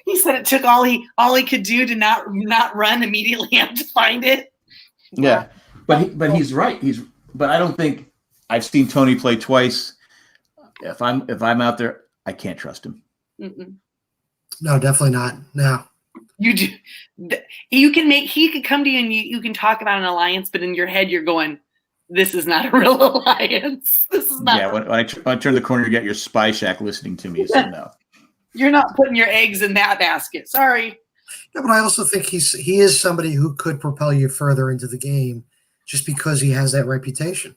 He said it took all he could do to not run immediately and to find it. Yeah, but he's right. But I don't think I've seen Tony play twice. If I'm out there, I can't trust him. Mm-mm. No, definitely not. No. You do. He could come to you and you can talk about an alliance, but in your head you're going, this is not a real alliance. This is not. Yeah, when I turn the corner, you get your spy shack listening to me. So no. You're not putting your eggs in that basket. Sorry. No, but I also think he is somebody who could propel you further into the game just because he has that reputation.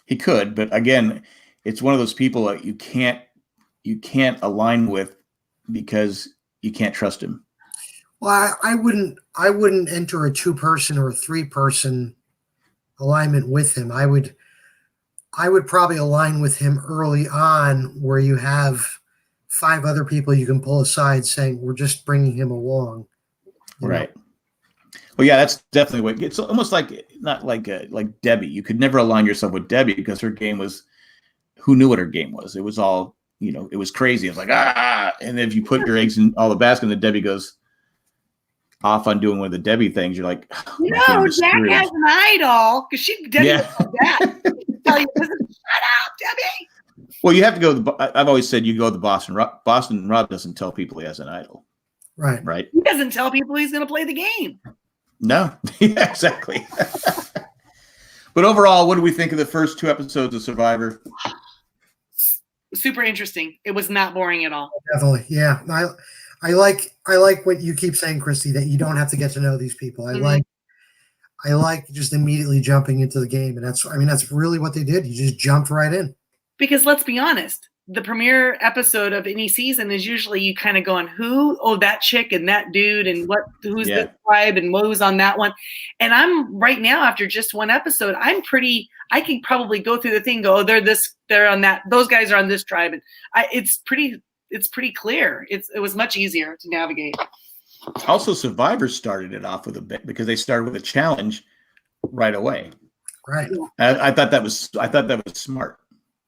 He could, but again, it's one of those people that you can't align with because you can't trust him. Well, I wouldn't enter a 2-person or a 3-person alignment with him. I would probably align with him early on where you have 5 other people you can pull aside saying, we're just bringing him along. Right. Well, yeah, that's definitely what it's almost like, not like Debbie. You could never align yourself with Debbie because her game was, who knew what her game was? It was all, it was crazy. It was like, and if you put your eggs in all the basket and then Debbie goes off on doing one of the Debbie things, you're like, no, Jack has an idol because Debbie that. Tell you, shut up, Debbie. Well, you have to go. I've always said you go to Boston. Boston Rob doesn't tell people he has an idol. Right. Right. He doesn't tell people he's going to play the game. No. Yeah, exactly. But overall, what do we think of the first 2 episodes of Survivor? Super interesting. It was not boring at all. Definitely. Yeah. I like what you keep saying, Kristi, that you don't have to get to know these people. I like just immediately jumping into the game. And that's really what they did. You just jumped right in. Because let's be honest, the premiere episode of any season is usually you kind of going, who? Oh, that chick and that dude and who's this tribe and who's on that one. And I'm right now, after just one episode, I can probably go through the thing, go, oh, they're on that, those guys are on this tribe. And it's pretty clear. It was much easier to navigate. Also, Survivor started it off with a bit because they started with a challenge right away. Right. I thought that was smart.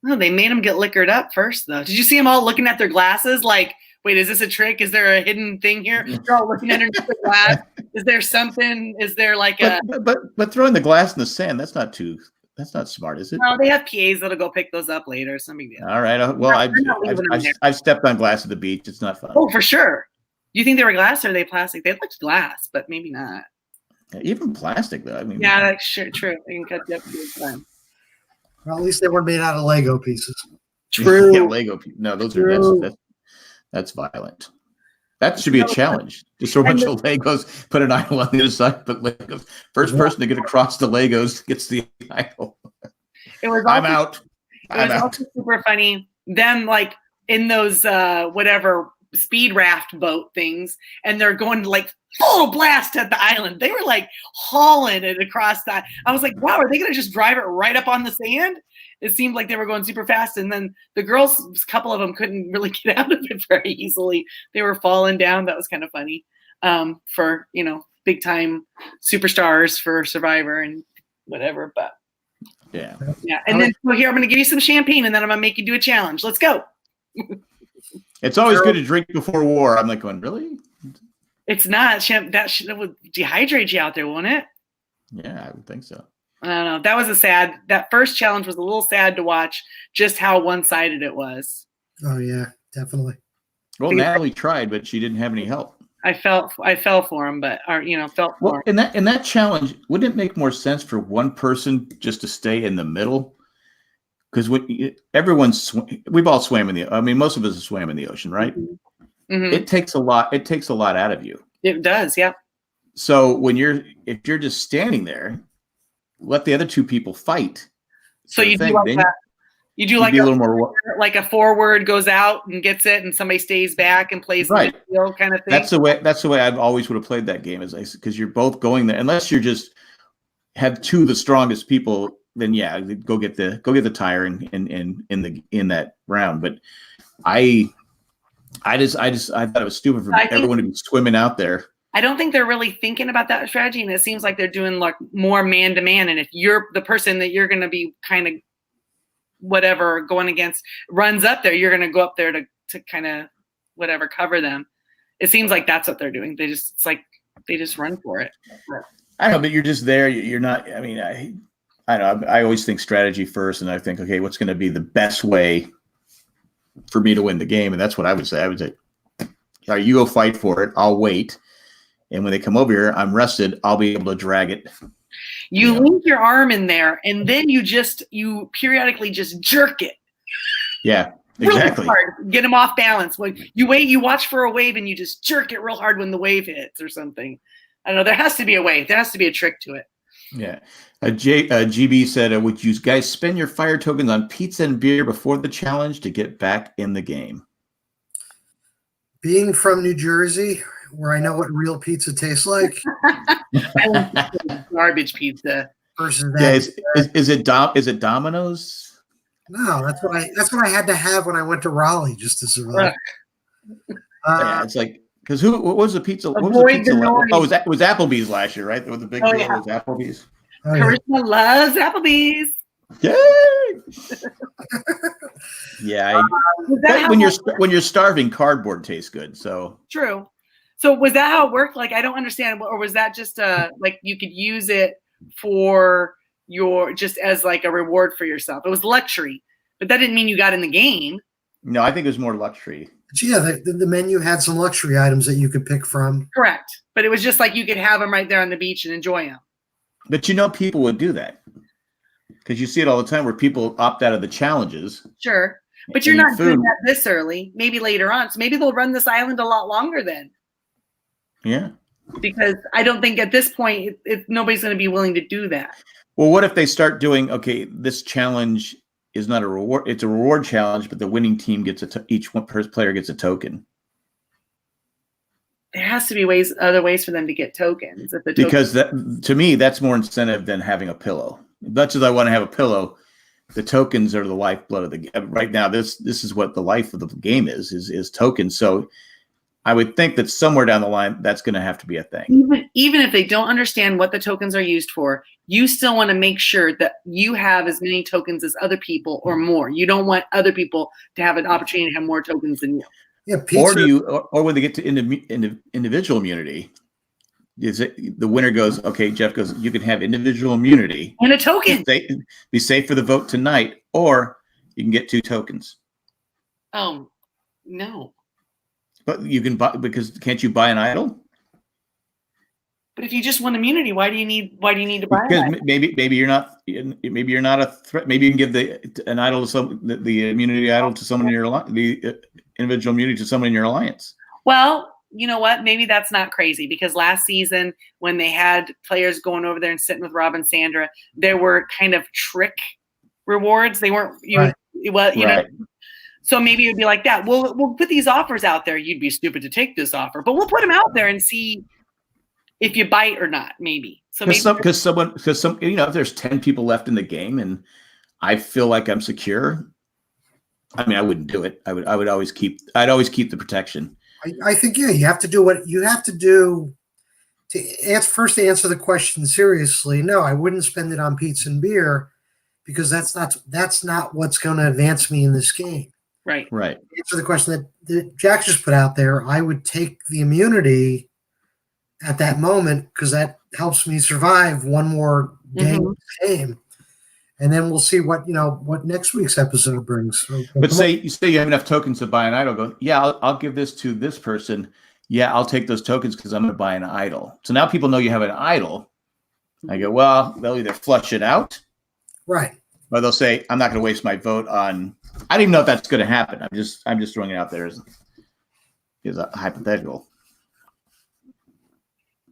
No, they made them get liquored up first, though. Did you see them all looking at their glasses? Like, wait, is this a trick? Is there a hidden thing here? They're all looking underneath the glass. Is there something? Is there like but throwing the glass in the sand? That's not smart, is it? No, they have PAs that'll go pick those up later. Some big deal. All right. Well, I've stepped on glass at the beach. It's not fun. Oh, for sure. Do you think they were glass or are they plastic? They looked glass, but maybe not. Even plastic, though. I mean, yeah, that's true. They can cut you up a good time. Well, at least they weren't made out of Lego pieces. True. Yeah, Lego pieces. No, those are that's violent. That should be a challenge. Just throw a bunch of Legos, put an idol on the other side, put Legos. First person to get across the Legos gets the idol. I'm out. It was also super funny. Them like in those whatever speed raft boat things, and they're going like full blast at the island. They were like hauling it across that. I was like, wow, are they going to just drive it right up on the sand? It seemed like they were going super fast. And then the girls, a couple of them couldn't really get out of it very easily. They were falling down. That was kind of funny for, big time superstars for Survivor and whatever. But yeah. And then here, I'm going to give you some champagne and then I'm going to make you do a challenge. Let's go. It's always good to drink before war. I'm like going, really? It's not. That would dehydrate you out there, won't it? Yeah, I would think so. I don't know. That first challenge was a little sad to watch just how one-sided it was. Oh, yeah, definitely. Well, Natalie tried, but she didn't have any help. I fell for him, felt for him. In that challenge, wouldn't it make more sense for one person just to stay in the middle? Because we've all swam in most of us have swam in the ocean, right? Mm-hmm. It takes a lot out of you. It does, yeah. So if you're just standing there, let the other two people fight. So you do like that. You do like a little more like a forward goes out and gets it, and somebody stays back and plays the midfield kind of thing. That's the way I always would have played that game, because you're both going there. Unless you're just have two of the strongest people, then yeah, go get the tire in that round. But I thought it was stupid for everyone to be swimming out there. I don't think they're really thinking about that strategy, and it seems like they're doing like more man to man. And if you're the person that you're going to be kind of whatever going against runs up there, you're going to go up there to kind of whatever cover them. It seems like that's what they're doing. They just run for it. I know, but you're just there. You're not. I mean, I know. I always think strategy first, and I think, okay, what's going to be the best way for me to win the game? And that's what I would say. I would say, all right, you go fight for it. I'll wait. And when they come over here, I'm rested. I'll be able to drag it. You link your arm in there, and then you periodically just jerk it. Yeah, exactly. Really hard. Get them off balance. Like you watch for a wave, and you just jerk it real hard when the wave hits or something. I don't know. There has to be a way. There has to be a trick to it. Yeah. GB said, would you guys spend your fire tokens on pizza and beer before the challenge to get back in the game? Being from New Jersey, where I know what real pizza tastes like. I love garbage pizza. Versus that. Yeah, is it Domino's? No, that's what I had to have when I went to Raleigh just to survive. Yeah, it's like, because what was the pizza? What was the pizza? It was Applebee's last year, right? The big deal was Applebee's. Oh, yeah. Charisma loves Applebee's. Yay! Yeah, when you're starving, cardboard tastes good. So true. So was that how it worked? Like, I don't understand, or was that just like you could use it for just as like a reward for yourself? It was luxury, but that didn't mean you got in the game. No, I think it was more luxury. But yeah, the menu had some luxury items that you could pick from. Correct, but it was just like you could have them right there on the beach and enjoy them. But people would do that because you see it all the time where people opt out of the challenges. Sure, but you're not doing that this early. Maybe later on, so maybe they'll run this island a lot longer then. Yeah. Because I don't think at this point nobody's going to be willing to do that. Well, what if they start doing, okay, this challenge is not a reward. It's a reward challenge, but the winning team gets each one player gets a token. There has to be other ways for them to get tokens. Because to me, that's more incentive than having a pillow. As much as I want to have a pillow, the tokens are the lifeblood of the game. Right now, this is what the life of the game is tokens. So I would think that somewhere down the line, that's going to have to be a thing. Even if they don't understand what the tokens are used for, you still want to make sure that you have as many tokens as other people or more. You don't want other people to have an opportunity to have more tokens than you. Yeah, pizza. Or when they get to individual immunity, the winner goes, okay, Jeff goes, you can have individual immunity and a token. Be safe for the vote tonight, or you can get 2 tokens. Oh, no. But you can buy, because can't you buy an idol? But if you just want immunity, why do you need to buy because an idol? maybe you're not a threat. Maybe you can give an idol to the immunity idol to someone in your the individual immunity to someone in your alliance. Well, you know what? Maybe that's not crazy, because last season when they had players going over there and sitting with Rob and Sandra, there were kind of trick rewards. They weren't know. So maybe it would be like that. We'll put these offers out there. You'd be stupid to take this offer, but we'll put them out there and see if you bite or not. Maybe. So because if there's 10 people left in the game and I feel like I'm secure, I mean, I wouldn't do it. I'd always keep the protection. I think, you have to do what you have to do to answer the question seriously. No, I wouldn't spend it on pizza and beer, because that's not what's going to advance me in this game. Right. Answer the question that Jack just put out there. I would take the immunity at that moment, because that helps me survive one more game, and then we'll see what next week's episode brings. But say you have enough tokens to buy an idol. Go, yeah, I'll give this to this person. Yeah, I'll take those tokens because I'm going to buy an idol. So now people know you have an idol. I go, well, they'll either flush it out, right, or they'll say, I'm not going to waste my vote on. I don't even know if that's going to happen. I'm just throwing it out there as a hypothetical.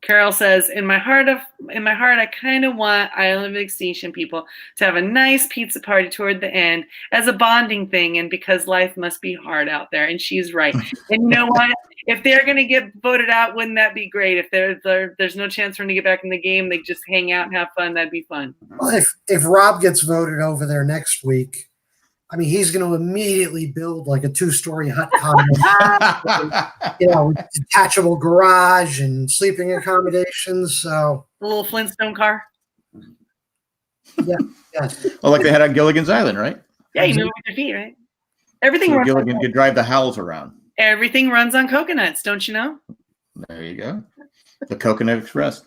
Carol says, in my heart, I kind of want Island of Extinction people to have a nice pizza party toward the end as a bonding thing, and because life must be hard out there. And she's right. And you know what? If they're going to get voted out, wouldn't that be great? If there's no chance for them to get back in the game, they just hang out and have fun. That'd be fun. Well, if Rob gets voted over there next week, I mean, he's going to immediately build like a 2-story hut condo, with detachable garage and sleeping accommodations. So a little Flintstone car. Yeah. Well, like they had on Gilligan's Island, right? Yeah, you move with your feet, right? Everything. So Gilligan could drive the Howls around. Everything runs on coconuts, don't you know? There you go. The Coconut Express.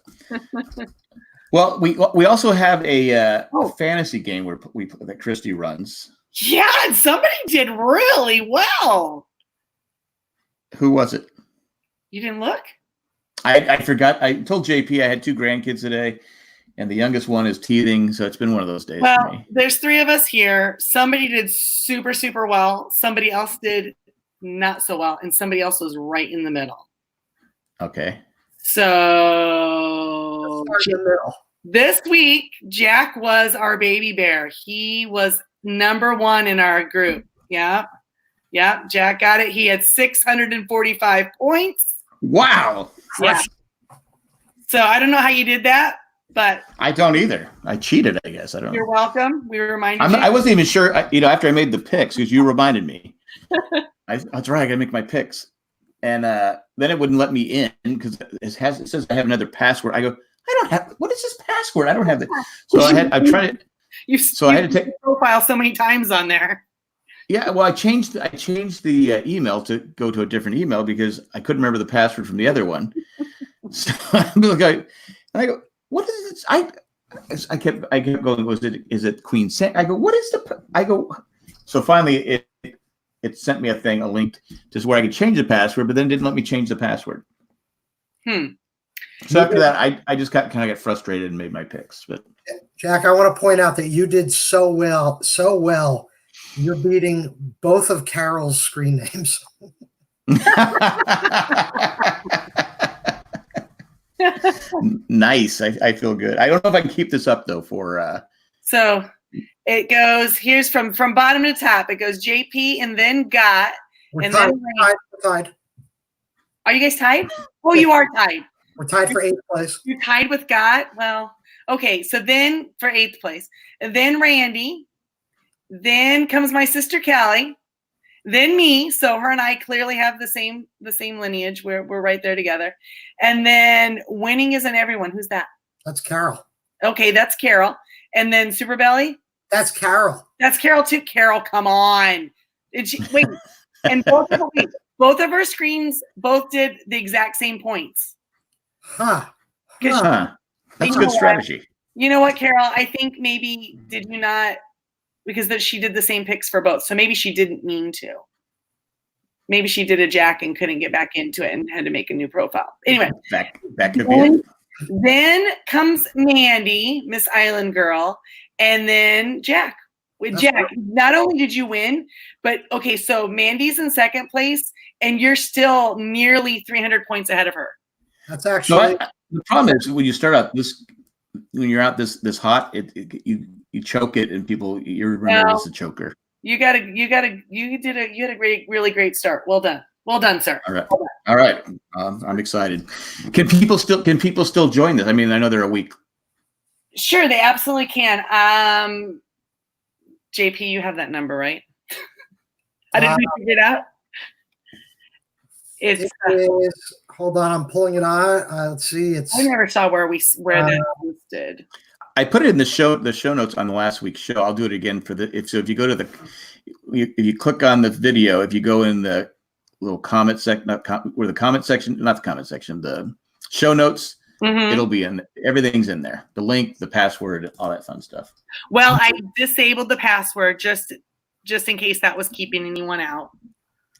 Well, we also have a fantasy game that Kristi runs. Yeah, and somebody did really well. Who was it? You didn't look? I forgot. I told JP I had 2 grandkids today, and the youngest one is teething, so it's been one of those days for me. There's 3 of us here. Somebody did super, super well. Somebody else did not so well, and somebody else was right in the middle. Okay. So this week, Jack was our baby bear. He was number 1 in our group. Yeah. Jack got it. He had 645 points. Wow. Yeah. So I don't know how you did that, but I don't either. I cheated, I guess. I don't know. You're welcome. We reminded you. I wasn't even sure, after I made the picks, because you reminded me. That's right. I got to make my picks. And then it wouldn't let me in because it says I have another password. I go, I don't have, what is this password? I don't have it. So I've tried it. I had to take profile so many times on there. Yeah, well, I changed the email to go to a different email because I couldn't remember the password from the other one. So I go, what is this? I kept going. Is it Queen Sam? I go, what is so finally it sent me a link to where I could change the password, but then didn't let me change the password. So after that, I just kind of got frustrated and made my picks. But Jack, I want to point out that you did so well. You're beating both of Carol's screen names. Nice. I feel good. I don't know if I can keep this up though for So It goes, here's from bottom to top. It goes JP and then Got. We're And tied. then We're tied. Are you guys tied? Oh, you are tied. We're tied for 8th place. You're tied with Got. Well, okay. So then for 8th place, and then Randy, then comes my sister Callie, then me. So her and I clearly have the same lineage. We're right there together. And then winning isn't everyone. Who's that? That's Carol. Okay, that's Carol. And then Super Belly. That's Carol. That's Carol too. Carol, come on. Wait. And both of her screens both did the exact same points. Huh. That's good strategy. You know what, Carol? I think maybe did you not, because she did the same picks for both. So maybe she didn't mean to. Maybe she did a Jack and couldn't get back into it and had to make a new profile. Anyway. That could be it. Then comes Mandy, Miss Island Girl, and then Jack. With Jack, not only did you win, but okay, so Mandy's in 2nd place, and you're still nearly 300 points ahead of her. That's actually the problem is when you start out when you're out this hot, you choke it, and you remember as a choker. You had a really great start. Well done, sir. All right. I'm excited. Can people still join this? I mean, I know they're a week. Sure, they absolutely can. JP, you have that number, right? I didn't figure it out. It is. Hold on, I'm pulling it on. Let's see. I never saw where that listed. I put it in the show notes on the last week's show. I'll do it again if you go to if you click on the video, if you go in the little comment section, the show notes. Mm-hmm. It'll be everything's in there. The link, the password, all that fun stuff. Well, I disabled the password just in case that was keeping anyone out.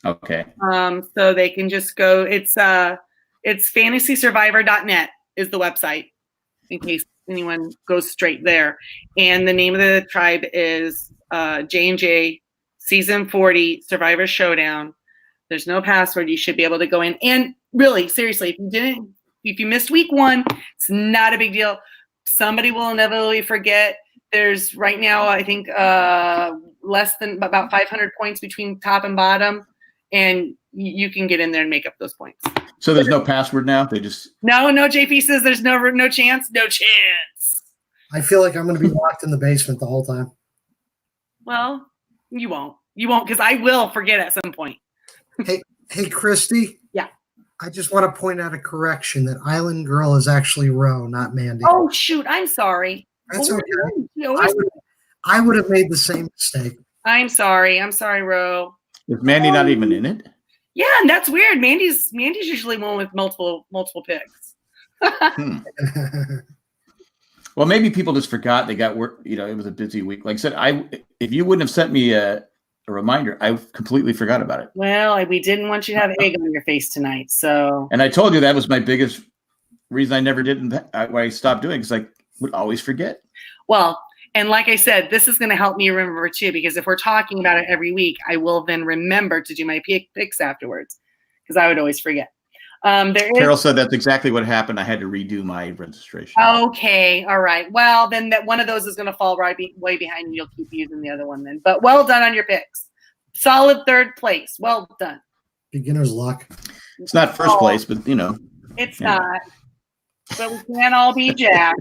Okay. So they can just go. It's fantasysurvivor.net is the website in case anyone goes straight there. And the name of the tribe is J&J Season 40 Survivor Showdown. There's no password. You should be able to go in. And really, seriously, if you missed week 1, it's not a big deal. Somebody will inevitably forget. There's right now, I think, less than about 500 points between top and bottom, and you can get in there and make up those points. So there's no password now? They just no. JP says there's no chance. No chance. I feel like I'm going to be locked in the basement the whole time. Well, you won't because I will forget at some point. Hey, Kristi. Yeah. I just want to point out a correction that Island Girl is actually Ro, not Mandy. Oh, shoot. I'm sorry. That's okay. I would have made the same mistake. I'm sorry, Ro. Is Mandy not even in it? Yeah, and that's weird. Mandy's usually one with multiple picks. Well, maybe people just forgot they got work. It was a busy week. Like I said, if you wouldn't have sent me a reminder, I completely forgot about it. Well, we didn't want you to have egg on your face tonight, so. And I told you that was my biggest reason I never did. Why I stopped doing, because I would always forget. Well, and like I said, this is going to help me remember too, because if we're talking about it every week, I will then remember to do my picks afterwards, because I would always forget. Carol said that's exactly what happened. I had to redo my registration. Okay, all right. Well, then that one of those is going to fall way behind, and you'll keep using the other one then. But well done on your picks. Solid 3rd place. Well done. Beginner's luck. It's not first place, but It's not. But we can't all be Jack.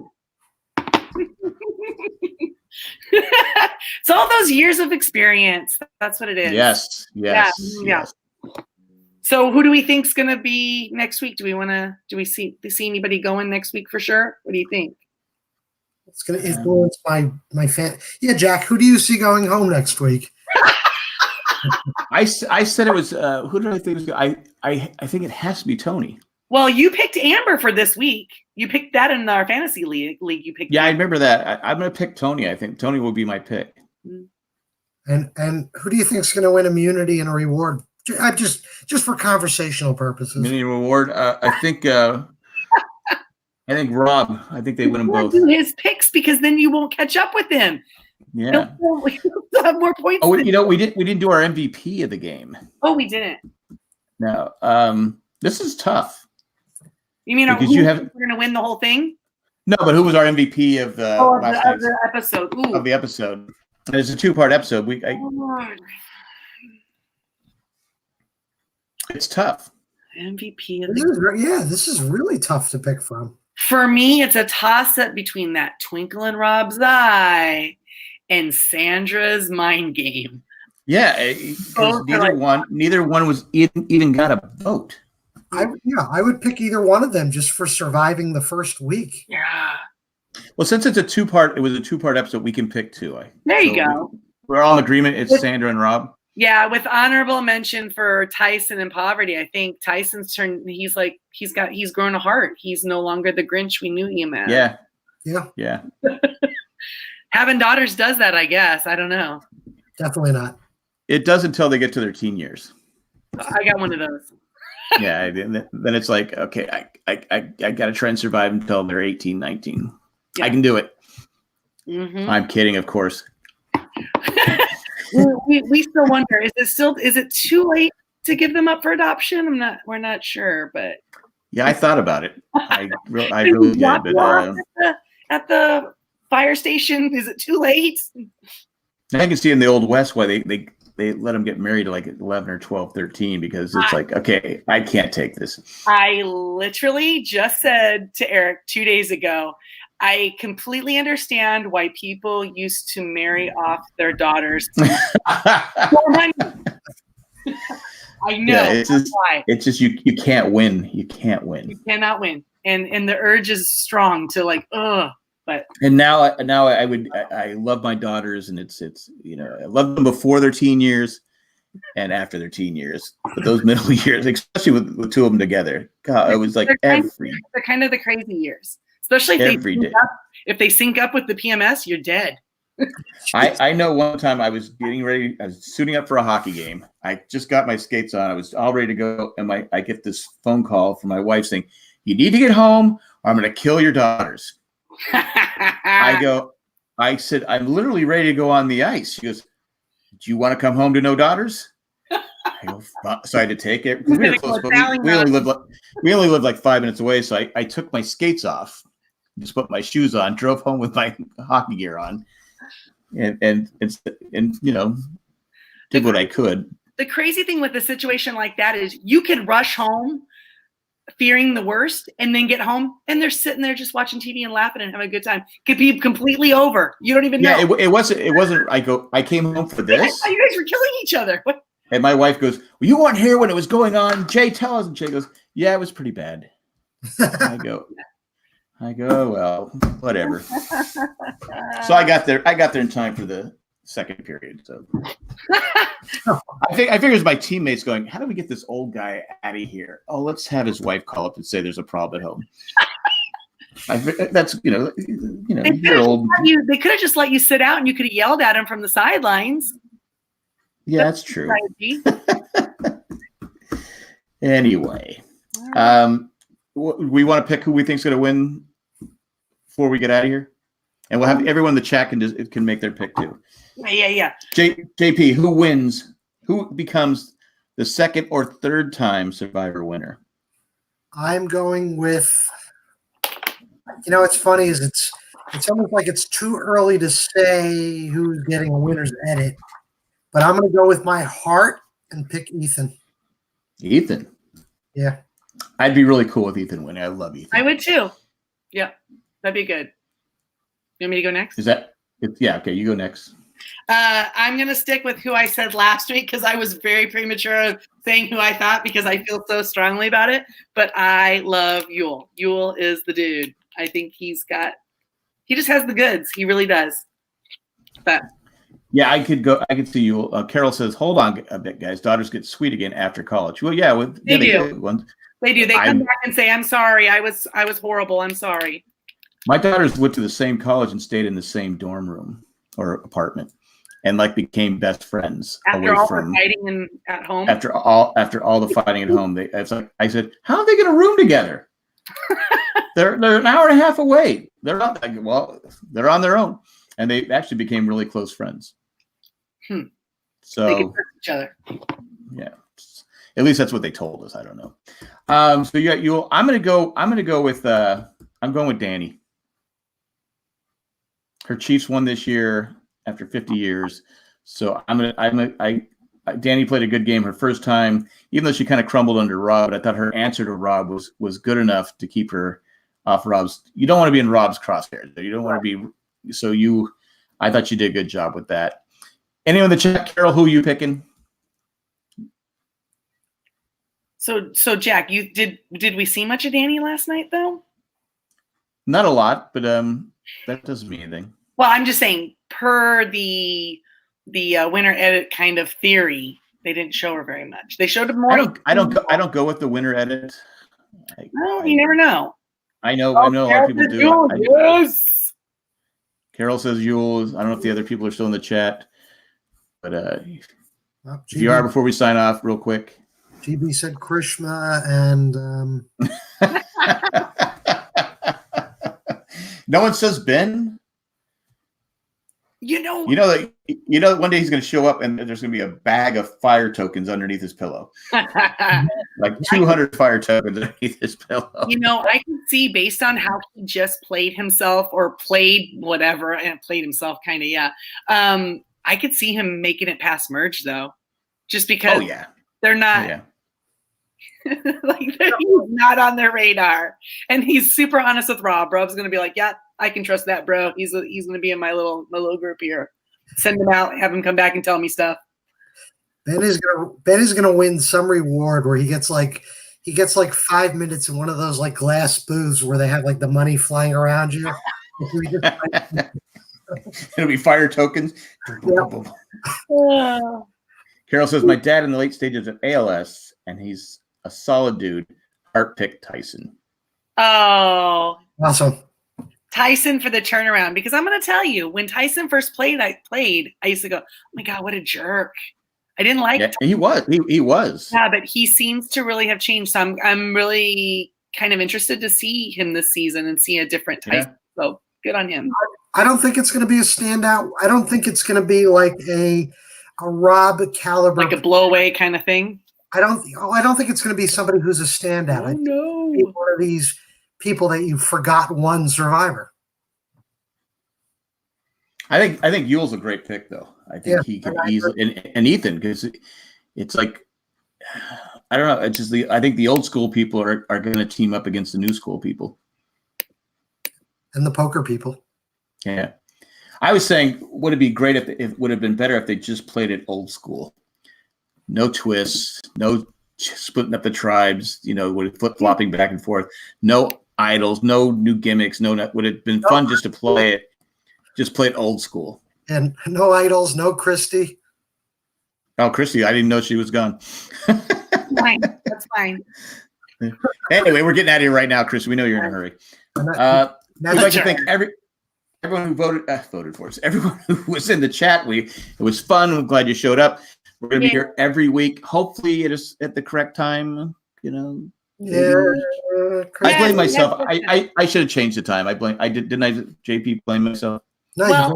It's all those years of experience. That's what it is. Yes. Yeah. So who do we think's going to be next week? Do we see anybody going next week for sure? What do you think? It's going to influence my fan. Yeah, Jack, who do you see going home next week? I said it was, who did I think it was? I think it has to be Tony. Well, you picked Amber for this week. You picked that in our fantasy league. You picked. Yeah, I remember that. I'm going to pick Tony. I think Tony will be my pick. And who do you think is going to win immunity and a reward? Just for conversational purposes. Immunity reward. I think Rob. I think they win them both. Do his picks, because then you won't catch up with him. Yeah. He'll have more points. Oh, we didn't do our MVP of the game. Oh, we didn't. No. This is tough. You mean we're going to win the whole thing? No, but who was our MVP of the last of night's the episode. Ooh. of the episode? It's a 2-part episode. It's tough. MVP of This is really tough to pick from. For me, it's a toss-up between that twinkle in Rob's eye and Sandra's mind game. Yeah, neither one was even got a vote. I would pick either one of them just for surviving the first week. Yeah. Well, since it's a 2-part, it was a 2-part episode. We can pick 2. There you go. We're all in agreement. It's Sandra and Rob. Yeah, with honorable mention for Tyson and poverty. I think Tyson's turn. He's grown a heart. He's no longer the Grinch we knew him as. Yeah. Having daughters does that, I guess. I don't know. Definitely not. It does until they get to their teen years. I got one of those. Yeah, then it's like, okay, I got to try and survive until they're 18, 19. Yeah. I can do it. Mm-hmm. I'm kidding, of course. we still wonder, is it too late to give them up for adoption? We're not sure, but yeah, I thought about it. I really did. But at the fire station, is it too late? I can see in the Old West why they let them get married at like 11 or 12, 13, because it's like, okay, I can't take this. I literally just said to Eric 2 days ago, I completely understand why people used to marry off their daughters. I know. Yeah, it's just you can't win. You can't win. You cannot win. And the urge is strong to like, but now I love my daughters, and it's I love them before their teen years and after their teen years. But those middle years, especially with 2 of them together, God, it was like they're kind of the crazy years. Especially if they sync up with the PMS, you're dead. I know one time I was getting ready. I was suiting up for a hockey game. I just got my skates on. I was all ready to go. And I get this phone call from my wife saying, "You need to get home or I'm going to kill your daughters." I said, "I'm literally ready to go on the ice." She goes, "Do you want to come home to no daughters?" I go, so I had to take it. We were close, but we only lived like 5 minutes away. So I took my skates off, just put my shoes on, drove home with my hockey gear on, and did what I could. The crazy thing with a situation like that is you could rush home fearing the worst and then get home and they're sitting there just watching TV and laughing and having a good time. Could be completely over. You don't even know. Yeah, it wasn't. I came home for this. I thought you guys were killing each other. What? And my wife goes, "Well, you weren't here when it was going on. Jay, tell us." And Jay goes, "Yeah, it was pretty bad." I go, well, whatever. So I got there in time for the second period. So I figured it was my teammates going, "How do we get this old guy out of here? Oh, let's have his wife call up and say there's a problem at home." That's you're old. They could have just let you sit out and you could have yelled at him from the sidelines. Yeah, that's true. Anyway, we want to pick who we think is going to win before we get out of here, and we'll have everyone in the chat can make their pick too. Yeah. JP, who wins? Who becomes the second or third time Survivor winner? I'm going with. What's funny is it's almost like it's too early to say who's getting a winner's edit, but I'm going to go with my heart and pick Ethan. Ethan. Yeah. I'd be really cool with Ethan winning. I love Ethan. I would too. Yeah, that'd be good. You want me to go next? Yeah, okay, you go next. I'm going to stick with who I said last week because I was very premature saying who I thought because I feel so strongly about it. But I love Yul. Yul is the dude. I think he just has the goods. He really does. But yeah, I could see Yul. Carol says, "Hold on a bit, guys. Daughters get sweet again after college." Well, yeah, they do. They do. They come back and say, "I'm sorry. I was horrible. I'm sorry." My daughters went to the same college and stayed in the same dorm room or apartment, and became best friends. After all the fighting at home. After all the fighting at home, I said, "How are they going to room together?" They're an hour and a half away. They're they're on their own, and they actually became really close friends. So they can hurt each other. Yeah, at least that's what they told us. I don't know. So yeah, I'm going with Danny. her Chiefs won this year after 50 years. So Danny played a good game her first time, even though she kind of crumbled under Rob. But I thought her answer to Rob was good enough to keep her off Rob's. You don't want to be in Rob's crosshairs. You don't want to be. So I thought you did a good job with that. Anyone in the chat, Carol, who are you picking? So Jack, did we see much of Danny last night though? Not a lot, but that doesn't mean anything. Well, I'm just saying, per the winner edit kind of theory, they didn't show her very much. They showed her more. I don't go with the winner edit. You never know. I know a lot of people do. Yes. Carol says Yules. I don't know if the other people are still in the chat, but if you are, before we sign off, real quick. GB said Krishna and. No one says Ben. You know one day he's going to show up and there's going to be a bag of fire tokens underneath his pillow. Like 200 fire tokens underneath his pillow. I can see, based on how he just played himself or played whatever and played himself kind of, yeah. I could see him making it past merge though. Just because they're not he's not on their radar. And he's super honest with Rob. Rob's going to be like, yeah, I can trust that, bro. He's going to be in my little group here. Send him out, have him come back and tell me stuff. Ben is gonna win some reward where he gets like 5 minutes in one of those like glass booths where they have like the money flying around you. It'll be fire tokens. Yep. Carol says, my dad in the late stages of ALS, and he's a solid dude. Heart pick Tyson. Oh, awesome. Tyson for the turnaround, because I'm going to tell you, when Tyson first played, I used to go, oh my God, what a jerk. I didn't like Tyson. He was. Yeah, but he seems to really have changed. So I'm really kind of interested to see him this season and see a different Tyson. Yeah. So good on him. I don't think it's going to be a standout. I don't think it's going to be like a Rob caliber. Like a blow away kind of thing? I don't think it's going to be somebody who's a standout. Oh, no. One of these people that you forgot won Survivor. I think Yule's a great pick, though. I think he can easily, and Ethan, because it's like, I don't know. It's just I think the old school people are going to team up against the new school people. And the poker people. Yeah. I was saying, would it be great if it would have been better if they just played it old school? No twists, no splitting up the tribes, with flip-flopping back and forth. No idols, no new gimmicks, would have been fun just to play it. Just play it old school. And no idols, no Kristi. Oh, Kristi, I didn't know she was gone. Fine. That's fine. Anyway, we're getting out of here right now, Kristi. We know you're in a hurry. We'd like to thank everyone who voted for us. Everyone who was in the chat. It was fun. I'm glad you showed up. We're going to be here every week. Hopefully it is at the correct time, Yeah. I blame myself. I should have changed the time. Didn't I, JP, blame myself? No, well,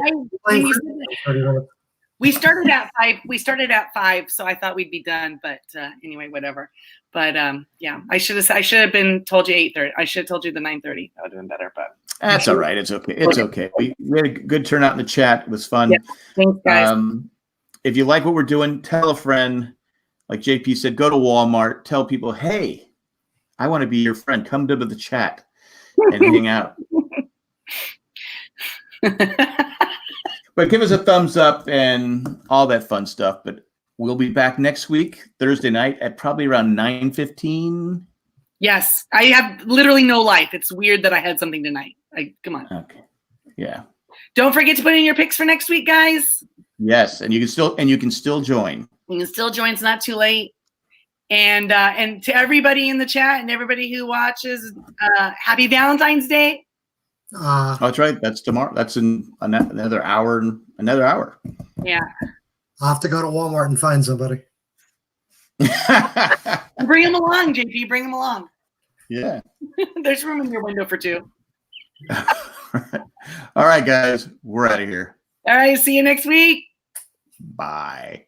we started at 5. We started at 5, so I thought we'd be done. But anyway, whatever. But yeah, I should have been told you 8:30. I should have told you the 9:30. That would have been better. But that's all right. It's okay. It's okay. We had a good turnout in the chat. It was fun. Yeah. Thanks, guys. If you like what we're doing, tell a friend. Like JP said, go to Walmart. Tell people, hey, I want to be your friend. Come to the chat and hang out. But give us a thumbs up and all that fun stuff. But we'll be back next week, Thursday night at probably around 9:15. Yes. I have literally no life. It's weird that I had something tonight. Come on. Okay. Yeah. Don't forget to put in your picks for next week, guys. Yes. And you can still join. You can still join. It's not too late. And to everybody in the chat and everybody who watches, happy Valentine's Day. That's right. That's tomorrow. That's in another hour. Yeah. I'll have to go to Walmart and find somebody. Bring them along, JP. Bring them along. Yeah. There's room in your window for 2. All right, guys. We're out of here. All right. See you next week. Bye.